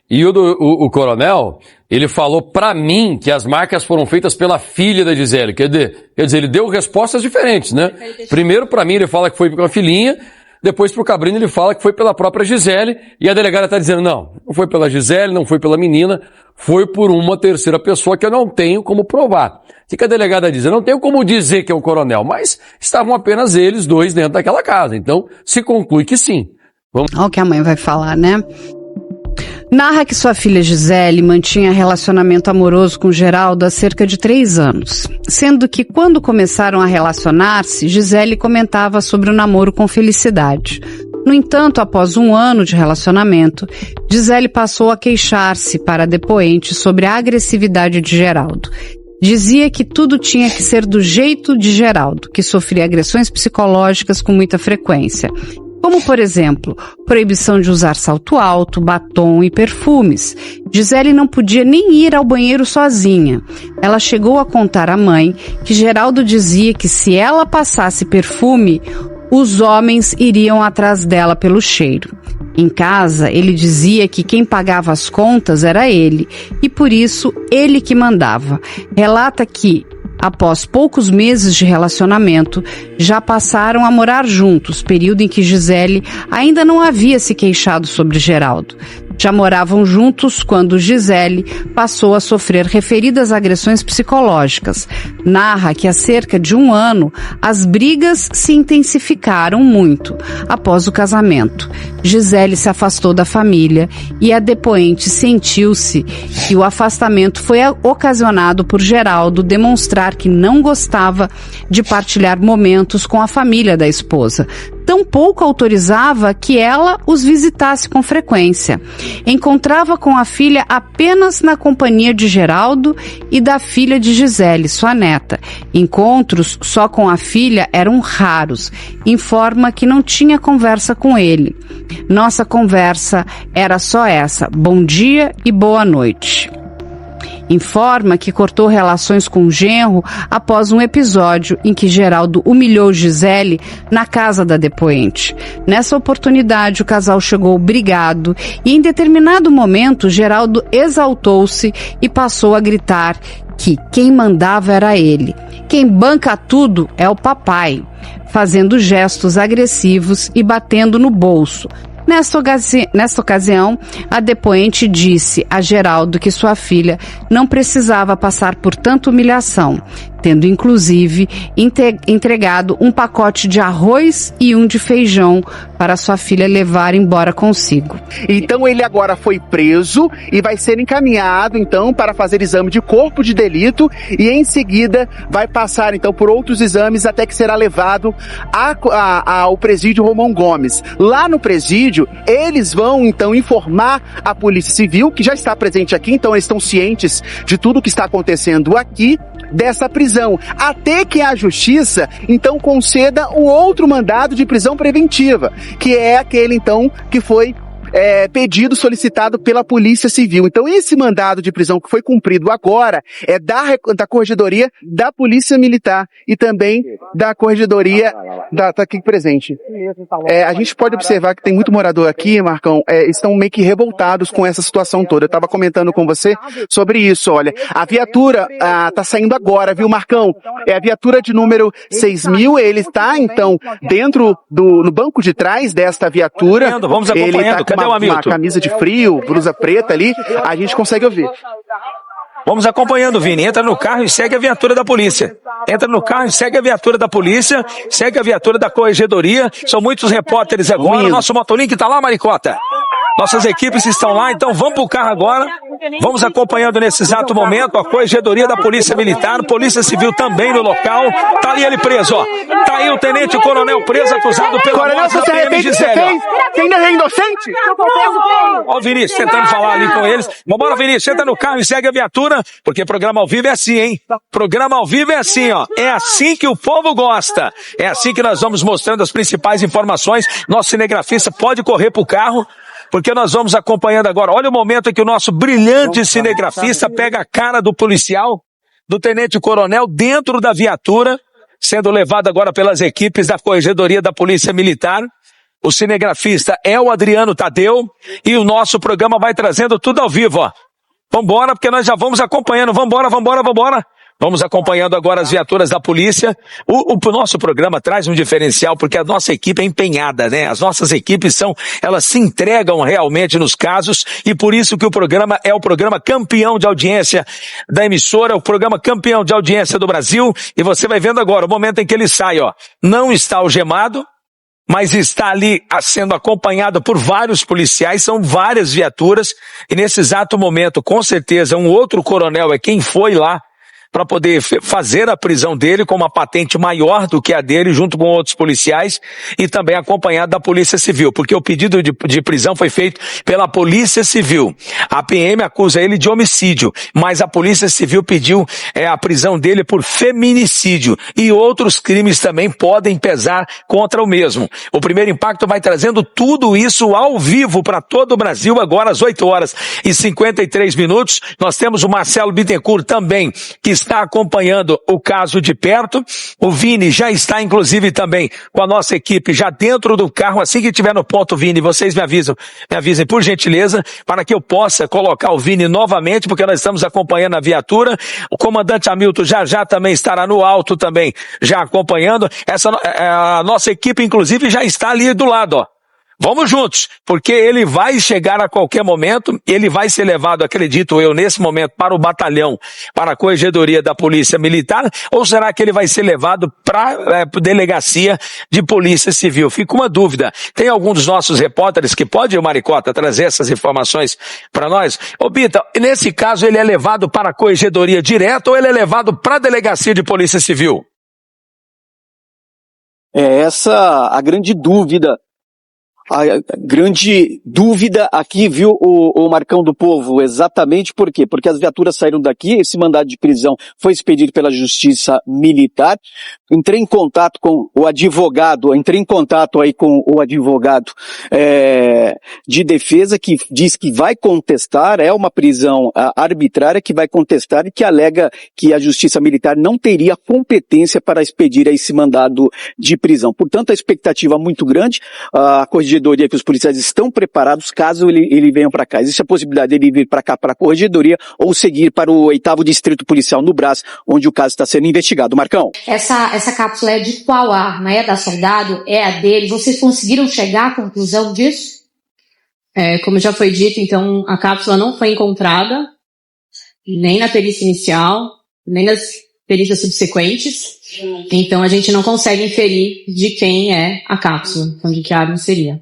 E o coronel, ele falou pra mim que as marcas foram feitas pela filha da Gisele. Quer dizer, ele deu respostas diferentes, né? Primeiro, pra mim, ele fala que foi com a filhinha. Depois, pro Cabrini, ele fala que foi pela própria Gisele. E a delegada tá dizendo, não foi pela Gisele, não foi pela menina. Foi por uma terceira pessoa que eu não tenho como provar. O que a delegada diz? Eu não tenho como dizer que é o coronel, mas estavam apenas eles dois dentro daquela casa. Então, se conclui que sim. Olha o que a mãe vai falar, né? Narra que sua filha Gisele mantinha relacionamento amoroso com Geraldo há cerca de 3 anos, sendo que quando começaram a relacionar-se, Gisele comentava sobre o namoro com felicidade. No entanto, após 1 ano de relacionamento, Gisele passou a queixar-se para a depoente sobre a agressividade de Geraldo. Dizia que tudo tinha que ser do jeito de Geraldo, que sofria agressões psicológicas com muita frequência. Como, por exemplo, proibição de usar salto alto, batom e perfumes. Gisele não podia nem ir ao banheiro sozinha. Ela chegou a contar à mãe que Geraldo dizia que se ela passasse perfume, os homens iriam atrás dela pelo cheiro. Em casa, ele dizia que quem pagava as contas era ele, e por isso ele que mandava. Relata que Após poucos meses de relacionamento, já passaram a morar juntos, período em que Gisele ainda não havia se queixado sobre Geraldo. Já moravam juntos quando Gisele passou a sofrer referidas agressões psicológicas. Narra que há cerca de 1 ano, as brigas se intensificaram muito após o casamento. Gisele se afastou da família e a depoente sentiu-se que o afastamento foi ocasionado por Geraldo demonstrar que não gostava de partilhar momentos com a família da esposa. Tampouco autorizava que ela os visitasse com frequência. Encontrava com a filha apenas na companhia de Geraldo e da filha de Gisele, sua neta. Encontros só com a filha eram raros. Informa que não tinha conversa com ele. Nossa conversa era só essa: bom dia e boa noite. Informa que cortou relações com o genro após um episódio em que Geraldo humilhou Gisele na casa da depoente. Nessa oportunidade, o casal chegou brigado e, em determinado momento, Geraldo exaltou-se e passou a gritar que quem mandava era ele. Quem banca tudo é o papai, fazendo gestos agressivos e batendo no bolso. Nesta ocasião, a depoente disse a Geraldo que sua filha não precisava passar por tanta humilhação, tendo inclusive entregado um pacote de arroz e um de feijão para sua filha levar embora consigo. Então ele agora foi preso e vai ser encaminhado então para fazer exame de corpo de delito e em seguida vai passar então por outros exames até que será levado ao presídio Romão Gomes. Lá no presídio, eles vão então informar a Polícia Civil, que já está presente aqui, então eles estão cientes de tudo que está acontecendo aqui, dessa prisão, até que a Justiça então conceda o outro mandado de prisão preventiva, que é aquele então que foi pedido solicitado pela Polícia Civil. Então esse mandado de prisão que foi cumprido agora é da Corregedoria da Polícia Militar e também da Corregedoria tá aqui presente. A gente pode observar que tem muito morador aqui, Marcão, estão meio que revoltados com essa situação toda. Eu estava comentando com você sobre isso, olha, a viatura tá saindo agora, viu, Marcão? É a viatura de número 6.000, ele está então dentro no banco de trás desta viatura. Vamos acompanhando. Ele tá com uma camisa de frio, blusa preta ali, a gente consegue ouvir. Vamos acompanhando, Vini. Entra no carro e segue a viatura da polícia. Entra no carro e segue a viatura da polícia, segue a viatura da Corregedoria. São muitos repórteres agora. O nosso Motolink tá lá, Maricota. Nossas equipes estão lá, então vamos pro carro agora. Vamos acompanhando nesse exato momento a Corregedoria da Polícia Militar, Polícia Civil também no local. Tá ali ele preso, ó. Tá aí o Tenente Coronel preso, acusado pela morte da PM Gisele. Você ainda é inocente? Ó o Vinícius tentando falar ali com eles. Vambora, Vinícius, entra no carro e segue a viatura, porque programa ao vivo é assim, hein? Programa ao vivo é assim, ó. É assim que o povo gosta. É assim que nós vamos mostrando as principais informações. Nosso cinegrafista pode correr pro carro, porque nós vamos acompanhando agora. Olha o momento em que o nosso brilhante cinegrafista pega a cara do policial, do Tenente Coronel, dentro da viatura, sendo levado agora pelas equipes da Corregedoria da Polícia Militar. O cinegrafista é o Adriano Tadeu e o nosso programa vai trazendo tudo ao vivo, ó. Vambora, porque nós já vamos acompanhando. Vambora. Vamos acompanhando agora as viaturas da polícia. O nosso programa traz um diferencial porque a nossa equipe é empenhada, né? As nossas equipes elas se entregam realmente nos casos e por isso que o programa é o programa campeão de audiência da emissora, o programa campeão de audiência do Brasil. E você vai vendo agora o momento em que ele sai, ó. Não está algemado, mas está ali sendo acompanhado por vários policiais, são várias viaturas e nesse exato momento, com certeza, um outro coronel é quem foi lá para poder fazer a prisão dele com uma patente maior do que a dele, junto com outros policiais, e também acompanhado da Polícia Civil, porque o pedido de prisão foi feito pela Polícia Civil. A PM acusa ele de homicídio, mas a Polícia Civil pediu a prisão dele por feminicídio, e outros crimes também podem pesar contra o mesmo. O Primeiro Impacto vai trazendo tudo isso ao vivo para todo o Brasil, agora às 8h53. Nós temos o Marcelo Bittencourt também, que está acompanhando o caso de perto. O Vini já está, inclusive, também com a nossa equipe já dentro do carro. Assim que estiver no ponto, Vini, vocês me avisem por gentileza, para que eu possa colocar o Vini novamente, porque nós estamos acompanhando a viatura. O comandante Hamilton já também estará no alto também, já acompanhando. A nossa equipe, inclusive, já está ali do lado, ó. Vamos juntos, porque ele vai chegar a qualquer momento, ele vai ser levado, acredito eu, nesse momento, para o batalhão, para a corregedoria da Polícia Militar, ou será que ele vai ser levado para a delegacia de Polícia Civil? Fica uma dúvida. Tem algum dos nossos repórteres que pode, Maricota, trazer essas informações para nós? Ô Bita, nesse caso ele é levado para a corregedoria direto ou ele é levado para a delegacia de Polícia Civil? É essa a grande dúvida. A grande dúvida aqui, viu, o Marcão do Povo, exatamente por quê? Porque as viaturas saíram daqui, esse mandado de prisão foi expedido pela Justiça Militar. Entrei em contato com o advogado de defesa, que diz que vai contestar, é uma prisão arbitrária que vai contestar e que alega que a Justiça Militar não teria competência para expedir esse mandado de prisão. Portanto, a expectativa é muito grande, a corregedoria que os policiais estão preparados caso ele venha para cá. Existe a possibilidade dele vir para cá, para a corregedoria, ou seguir para o 8º Distrito Policial no Brás, onde o caso está sendo investigado. Marcão. Essa cápsula é de qual arma? É da Soldado? É a dele? Vocês conseguiram chegar à conclusão disso? Como já foi dito, então, a cápsula não foi encontrada, nem na perícia inicial, nem nas perícias subsequentes. Então, a gente não consegue inferir de quem é a cápsula, então de que arma seria.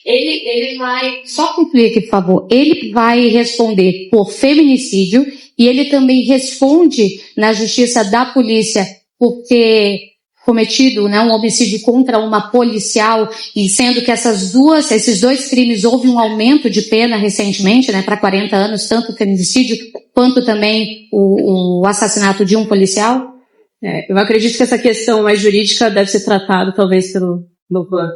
Ele vai, só concluir aqui, por favor, ele vai responder por feminicídio e ele também responde na justiça da polícia por ter cometido, né, um homicídio contra uma policial, e sendo que esses dois crimes houve um aumento de pena recentemente, né, para 40 anos, tanto o feminicídio quanto também o assassinato de um policial. Eu acredito que essa questão mais jurídica deve ser tratada talvez pelo plano.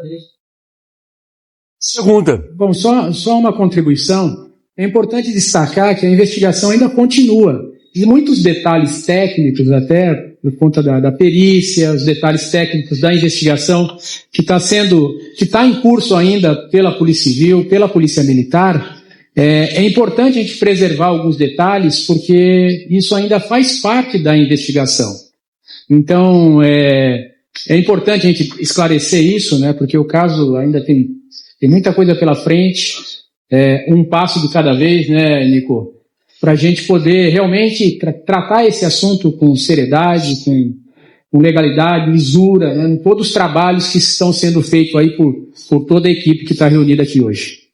Segunda. Bom, só uma contribuição. É importante destacar que a investigação ainda continua. E muitos detalhes técnicos, até por conta da perícia, os detalhes técnicos da investigação, que está em curso ainda pela Polícia Civil, pela Polícia Militar. É importante a gente preservar alguns detalhes, porque isso ainda faz parte da investigação. Então, é importante a gente esclarecer isso, né, porque o caso ainda tem muita coisa pela frente, um passo de cada vez, né, Nico, para a gente poder realmente tratar esse assunto com seriedade, com legalidade, lisura, né, em todos os trabalhos que estão sendo feitos aí por toda a equipe que está reunida aqui hoje.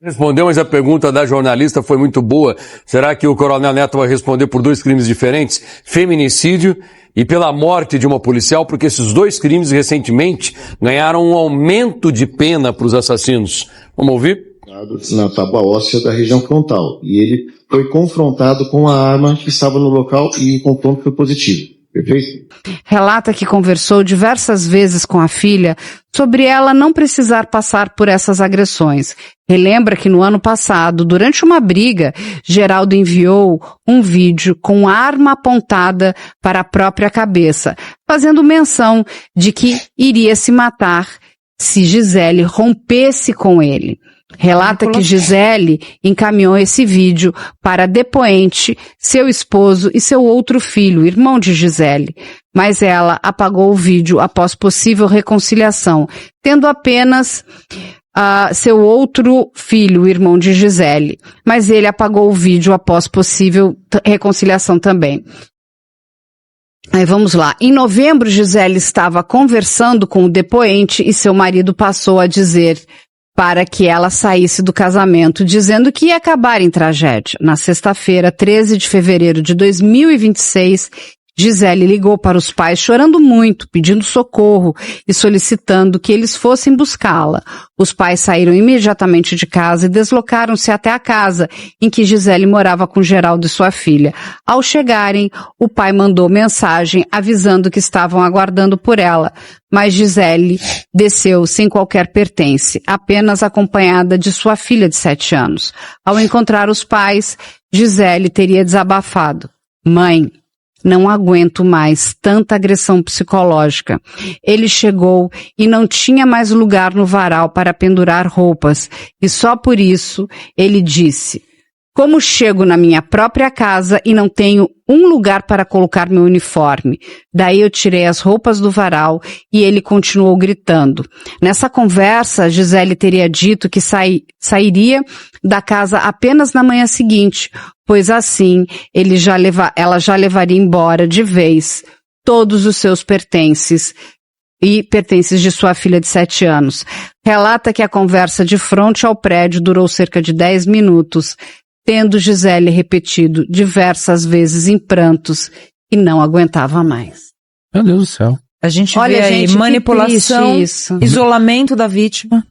Respondeu, mas a pergunta da jornalista foi muito boa. Será que o Coronel Neto vai responder por 2 crimes diferentes? Feminicídio e pela morte de uma policial, porque esses 2 crimes recentemente ganharam um aumento de pena para os assassinos. Vamos ouvir? Na tábua óssea da região frontal. E ele foi confrontado com a arma que estava no local e o confronto foi positivo. Perfeito? Relata que conversou diversas vezes com a filha sobre ela não precisar passar por essas agressões. Relembra que no ano passado, durante uma briga, Geraldo enviou um vídeo com arma apontada para a própria cabeça, fazendo menção de que iria se matar se Gisele rompesse com ele. Relata que Gisele encaminhou esse vídeo para depoente, seu esposo e seu outro filho, irmão de Gisele. Mas ela apagou o vídeo após possível reconciliação, tendo apenas seu outro filho, irmão de Gisele. Mas ele apagou o vídeo após possível reconciliação também. Aí vamos lá. Em novembro, Gisele estava conversando com o depoente e seu marido passou a dizer para que ela saísse do casamento, dizendo que ia acabar em tragédia. Na sexta-feira, 13 de fevereiro de 2026, Gisele ligou para os pais chorando muito, pedindo socorro e solicitando que eles fossem buscá-la. Os pais saíram imediatamente de casa e deslocaram-se até a casa em que Gisele morava com Geraldo e sua filha. Ao chegarem, o pai mandou mensagem avisando que estavam aguardando por ela, mas Gisele desceu sem qualquer pertence, apenas acompanhada de sua filha de 7 anos. Ao encontrar os pais, Gisele teria desabafado. Mãe, não aguento mais tanta agressão psicológica. Ele chegou e não tinha mais lugar no varal para pendurar roupas, e só por isso ele disse: como chego na minha própria casa e não tenho um lugar para colocar meu uniforme? Daí eu tirei as roupas do varal e ele continuou gritando. Nessa conversa, Gisele teria dito que sairia da casa apenas na manhã seguinte, pois assim ela já levaria embora de vez todos os seus pertences e pertences de sua filha de 7 anos. Relata que a conversa de frente ao prédio durou cerca de 10 minutos, tendo Gisele repetido diversas vezes em prantos e não aguentava mais. Meu Deus do céu. A gente Olha, vê aí gente, que manipulação, triste isso. isolamento da vítima,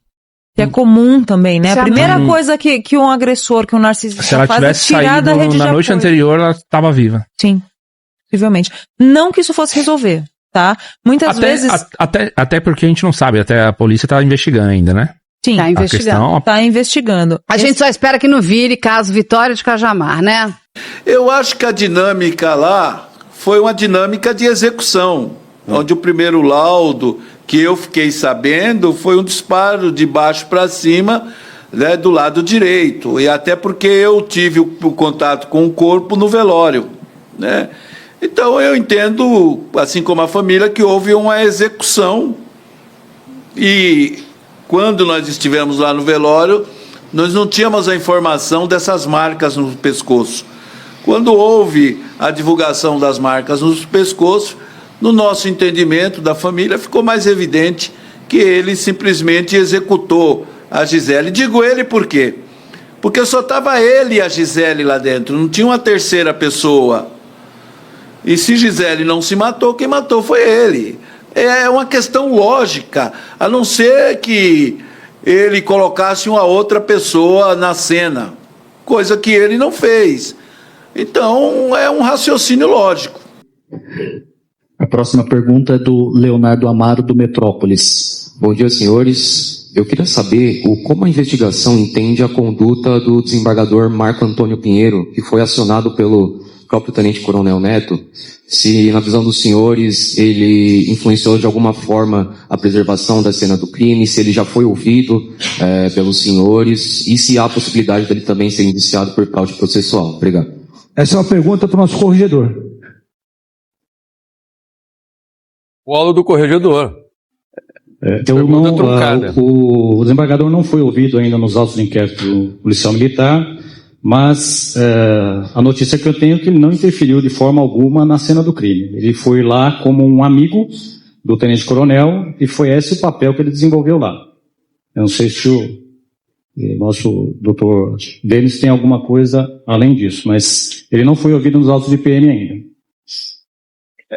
que é comum também, né? Se A a primeira mãe- coisa que um agressor, que um narcisista Se ela faz tivesse é tirar da saído rede na de noite apoio. anterior, ela estava viva. Sim, possivelmente. Não que isso fosse resolver, tá? Muitas vezes... Até porque a gente não sabe, até a polícia tá investigando ainda, né? Sim, Tá investigando. Tá investigando. A gente só espera que não vire caso Vitória de Cajamar, né? Eu acho que a dinâmica lá foi uma dinâmica de execução, onde o primeiro laudo que eu fiquei sabendo foi um disparo de baixo para cima, né, do lado direito, e até porque eu tive o contato com o corpo no velório, né? Então eu entendo, assim como a família, que houve uma execução. E quando nós estivemos lá no velório, nós não tínhamos a informação dessas marcas no pescoço. Quando houve a divulgação das marcas no pescoço, no nosso entendimento da família, ficou mais evidente que ele simplesmente executou a Gisele. Digo ele por quê? Porque só estava ele e a Gisele lá dentro, não tinha uma terceira pessoa. E se Gisele não se matou, quem matou foi ele. É uma questão lógica, a não ser que ele colocasse uma outra pessoa na cena, coisa que ele não fez. Então, é um raciocínio lógico. A próxima pergunta é do Leonardo Amaro, do Metrópolis. Bom dia, senhores. Eu queria saber como a investigação entende a conduta do desembargador Marco Antônio Pinheiro, que foi acionado pelo próprio Tenente Coronel Neto, se, na visão dos senhores, ele influenciou de alguma forma a preservação da cena do crime, se ele já foi ouvido pelos senhores, e se há a possibilidade dele também ser indiciado por fraude processual. Obrigado. Essa é uma pergunta para o nosso corregedor. O aula do corregedor. O desembargador não foi ouvido ainda nos autos de inquérito policial militar, mas a notícia que eu tenho é que ele não interferiu de forma alguma na cena do crime. Ele foi lá como um amigo do tenente-coronel e foi esse o papel que ele desenvolveu lá. Eu não sei se o nosso doutor Denis tem alguma coisa além disso, mas ele não foi ouvido nos autos de PM ainda.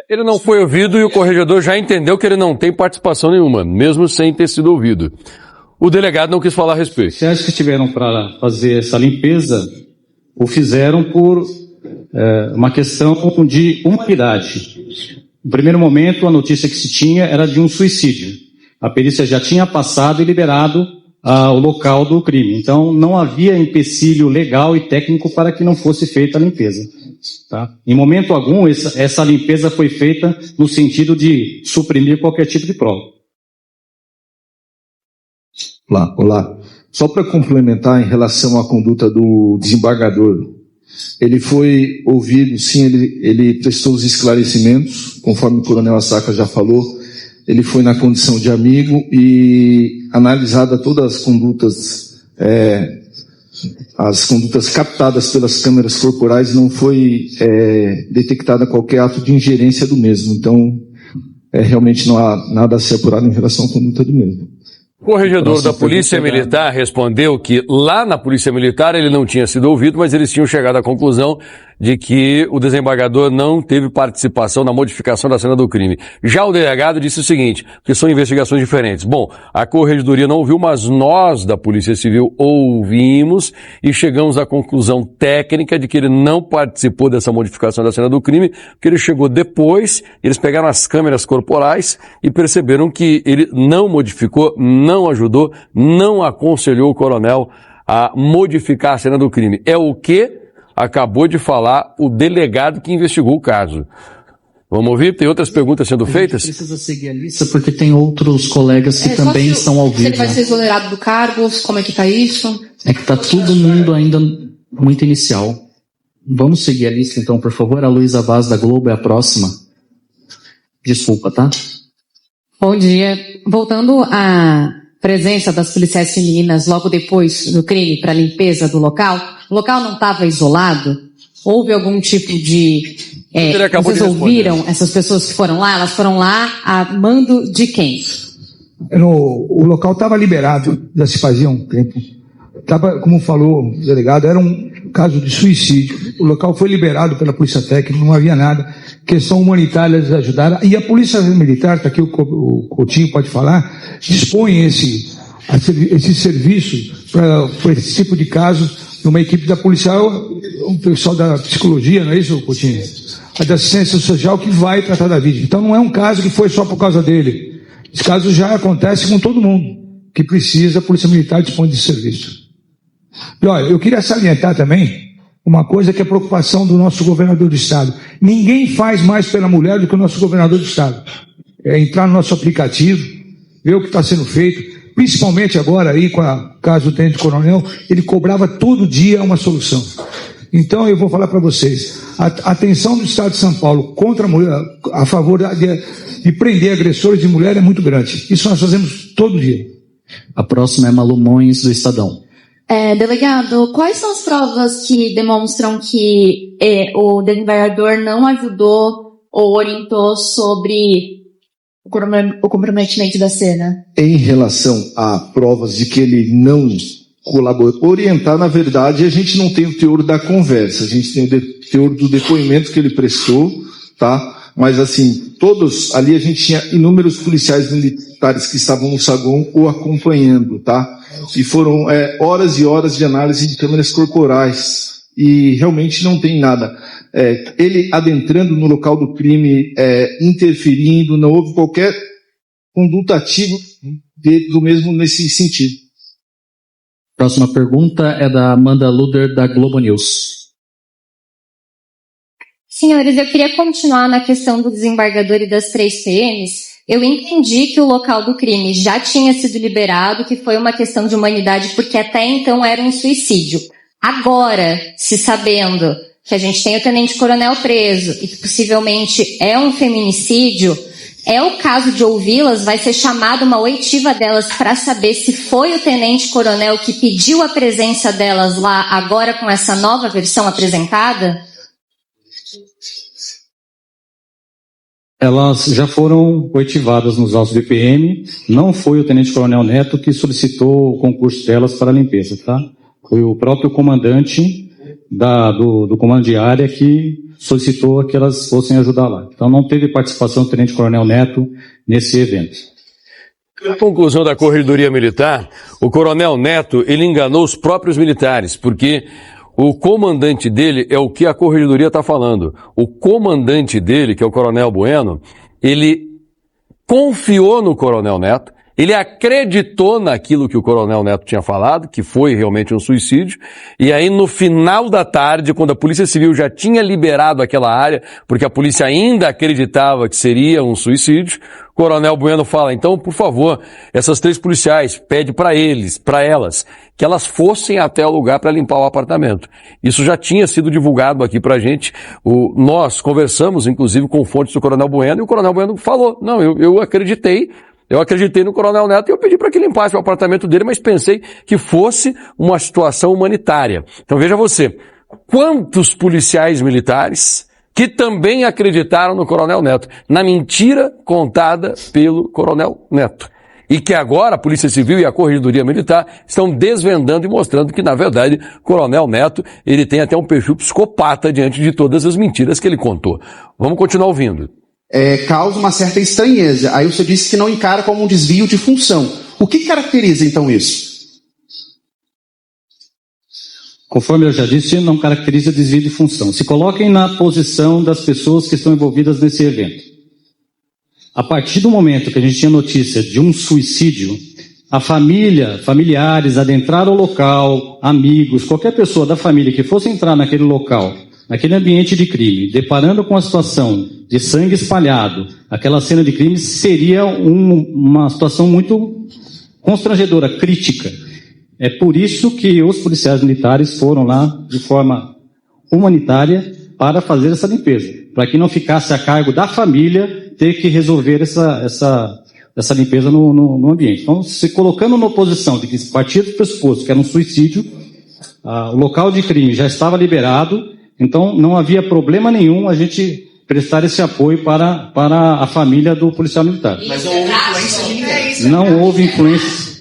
Ele não foi ouvido e o corregedor já entendeu que ele não tem participação nenhuma, mesmo sem ter sido ouvido. O delegado não quis falar a respeito. Se acha que estiveram para fazer essa limpeza, o fizeram por uma questão de humanidade. No primeiro momento, a notícia que se tinha era de um suicídio. A perícia já tinha passado e liberado o local do crime. Então, não havia empecilho legal e técnico para que não fosse feita a limpeza. Tá? Em momento algum, essa limpeza foi feita no sentido de suprimir qualquer tipo de prova. Olá. Só para complementar em relação à conduta do desembargador, ele foi ouvido, sim, ele prestou os esclarecimentos, conforme o coronel Assaca já falou, ele foi na condição de amigo e analisada todas as condutas captadas pelas câmeras corporais, não foi detectada qualquer ato de ingerência do mesmo. Então, realmente não há nada a ser apurado em relação à conduta do mesmo. O corregedor da Polícia Militar respondeu que lá na Polícia Militar ele não tinha sido ouvido, mas eles tinham chegado à conclusão de que o desembargador não teve participação na modificação da cena do crime. Já o delegado disse o seguinte, porque são investigações diferentes. Bom, a Corregedoria não ouviu, mas nós da Polícia Civil ouvimos e chegamos à conclusão técnica de que ele não participou dessa modificação da cena do crime, porque ele chegou depois, eles pegaram as câmeras corporais e perceberam que ele não modificou, não ajudou, não aconselhou o coronel a modificar a cena do crime. É o que acabou de falar o delegado que investigou o caso. Vamos ouvir? Tem outras perguntas sendo feitas? Precisa seguir a lista porque tem outros colegas que também estão ao vivo. Se ele vai ser exonerado do cargo, como é que tá isso? É que tá todo mundo ainda muito inicial. Vamos seguir a lista então, por favor. A Luísa Vaz da Globo é a próxima. Desculpa, tá? Bom dia. Voltando à presença das policiais femininas logo depois do crime para a limpeza do local, o local não estava isolado? Houve algum tipo de... vocês ouviram essas pessoas que foram lá? Elas foram lá a mando de quem? O local estava liberado, já se fazia um tempo. Tava, como falou o delegado, era um caso de suicídio. O local foi liberado pela Polícia Técnica, não havia nada. Questão humanitária, eles ajudaram. E a Polícia Militar, tá aqui o Coutinho pode falar, dispõe esse serviço para esse tipo de caso, numa equipe da policial, um pessoal da psicologia, não é isso, Coutinho? A da assistência social que vai tratar da vítima. Então não é um caso que foi só por causa dele. Esse caso já acontece com todo mundo que precisa, a Polícia Militar dispõe desse serviço. E olha, eu queria salientar também uma coisa que é preocupação do nosso governador do estado. Ninguém faz mais pela mulher do que o nosso governador do estado. É entrar no nosso aplicativo, ver o que está sendo feito, principalmente agora aí com o caso do Tenente Coronel, ele cobrava todo dia uma solução. Então eu vou falar para vocês, a atenção do estado de São Paulo contra a mulher, a favor de prender agressores de mulher é muito grande. Isso nós fazemos todo dia. A próxima é Malu Mões, do Estadão. Delegado, quais são as provas que demonstram que o desembargador não ajudou ou orientou sobre o comprometimento da cena? Em relação a provas de que ele não colaborou, orientar, na verdade, a gente não tem o teor da conversa, a gente tem o teor do depoimento que ele prestou, tá? Mas assim, todos, ali a gente tinha inúmeros policiais militares que estavam no saguão o acompanhando, tá? E foram horas e horas de análise de câmeras corporais, e realmente não tem nada. Ele adentrando no local do crime, interferindo, não houve qualquer conduta ativa do mesmo nesse sentido. Próxima pergunta é da Amanda Luder, da Globo News. Senhores, eu queria continuar na questão do desembargador e das 3 PMs. Eu entendi que o local do crime já tinha sido liberado, que foi uma questão de humanidade, porque até então era um suicídio. Agora, se sabendo que a gente tem o tenente-coronel preso e que possivelmente é um feminicídio, é o caso de ouvi-las, vai ser chamada uma oitiva delas para saber se foi o tenente-coronel que pediu a presença delas lá, agora com essa nova versão apresentada? Elas já foram oitivadas nos autos do IPM, não foi o Tenente-Coronel Neto que solicitou o concurso delas para a limpeza, tá? Foi o próprio comandante do comando de área que solicitou que elas fossem ajudar lá. Então não teve participação do Tenente-Coronel Neto nesse evento. Na conclusão da Corregedoria Militar, o Coronel Neto, ele enganou os próprios militares, porque o comandante dele é o que a Corregedoria está falando. O comandante dele, que é o Coronel Bueno, ele confiou no Coronel Neto, ele acreditou naquilo que o Coronel Neto tinha falado, que foi realmente um suicídio, e aí no final da tarde, quando a Polícia Civil já tinha liberado aquela área, porque a polícia ainda acreditava que seria um suicídio, o Coronel Bueno fala, então, por favor, essas 3 policiais, pede para elas, que elas fossem até o lugar para limpar o apartamento. Isso já tinha sido divulgado aqui pra gente, nós conversamos, inclusive, com fontes do Coronel Bueno, e o Coronel Bueno falou, não, eu acreditei no Coronel Neto e eu pedi para que limpasse o apartamento dele, mas pensei que fosse uma situação humanitária. Então veja você, quantos policiais militares que também acreditaram no Coronel Neto, na mentira contada pelo Coronel Neto. E que agora a Polícia Civil e a Corregedoria Militar estão desvendando e mostrando que, na verdade, o Coronel Neto, ele tem até um perfil psicopata diante de todas as mentiras que ele contou. Vamos continuar ouvindo. Causa uma certa estranheza. Aí você disse que não encara como um desvio de função. O que caracteriza, então, isso? Conforme eu já disse, não caracteriza desvio de função. Se coloquem na posição das pessoas que estão envolvidas nesse evento. A partir do momento que a gente tinha notícia de um suicídio, a família, familiares adentraram o local, amigos, qualquer pessoa da família que fosse entrar naquele local, naquele ambiente de crime, deparando com a situação de sangue espalhado, aquela cena de crime seria uma situação muito constrangedora, crítica. É por isso que os policiais militares foram lá de forma humanitária para fazer essa limpeza, para que não ficasse a cargo da família ter que resolver essa limpeza no ambiente. Então, se colocando na oposição de que partia do pressuposto que era um suicídio, o local de crime já estava liberado, então não havia problema nenhum a gente prestar esse apoio para a família do policial militar. Mas não houve influência de ninguém. Não houve influência.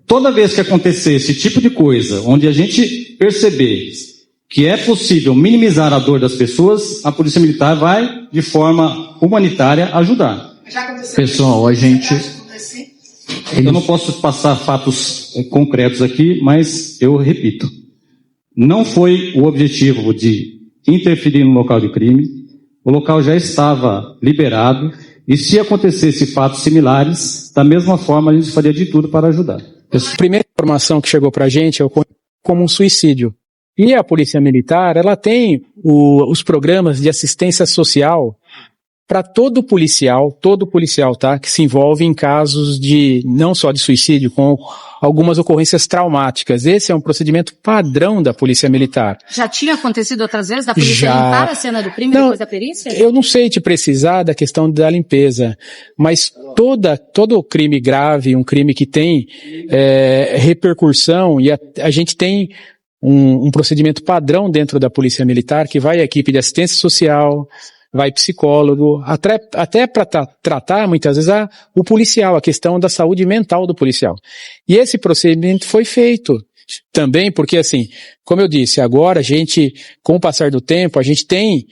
Toda vez que acontecer esse tipo de coisa, onde a gente perceber que é possível minimizar a dor das pessoas, a Polícia Militar vai, de forma humanitária, ajudar. Pessoal, a gente... Eu não posso passar fatos concretos aqui, mas eu repito. Não foi o objetivo de interferir no local de crime. O local já estava liberado. E se acontecesse fatos similares, da mesma forma a gente faria de tudo para ajudar. A primeira informação que chegou para a gente é como um suicídio. E a Polícia Militar, ela tem os programas de assistência social para todo policial, tá, que se envolve em casos de, não só de suicídio, com algumas ocorrências traumáticas. Esse é um procedimento padrão da Polícia Militar. Já tinha acontecido outras vezes da polícia Já. limpar a cena do crime depois da perícia? Eu não sei te precisar da questão da limpeza, mas todo crime grave, um crime que tem repercussão, e a gente tem um procedimento padrão dentro da Polícia Militar, que vai a equipe de assistência social, vai psicólogo, até para tratar, muitas vezes, o policial, a questão da saúde mental do policial. E esse procedimento foi feito também porque, assim, como eu disse, agora a gente, com o passar do tempo, a gente tem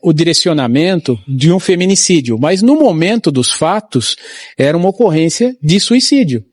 o direcionamento de um feminicídio, mas no momento dos fatos era uma ocorrência de suicídio.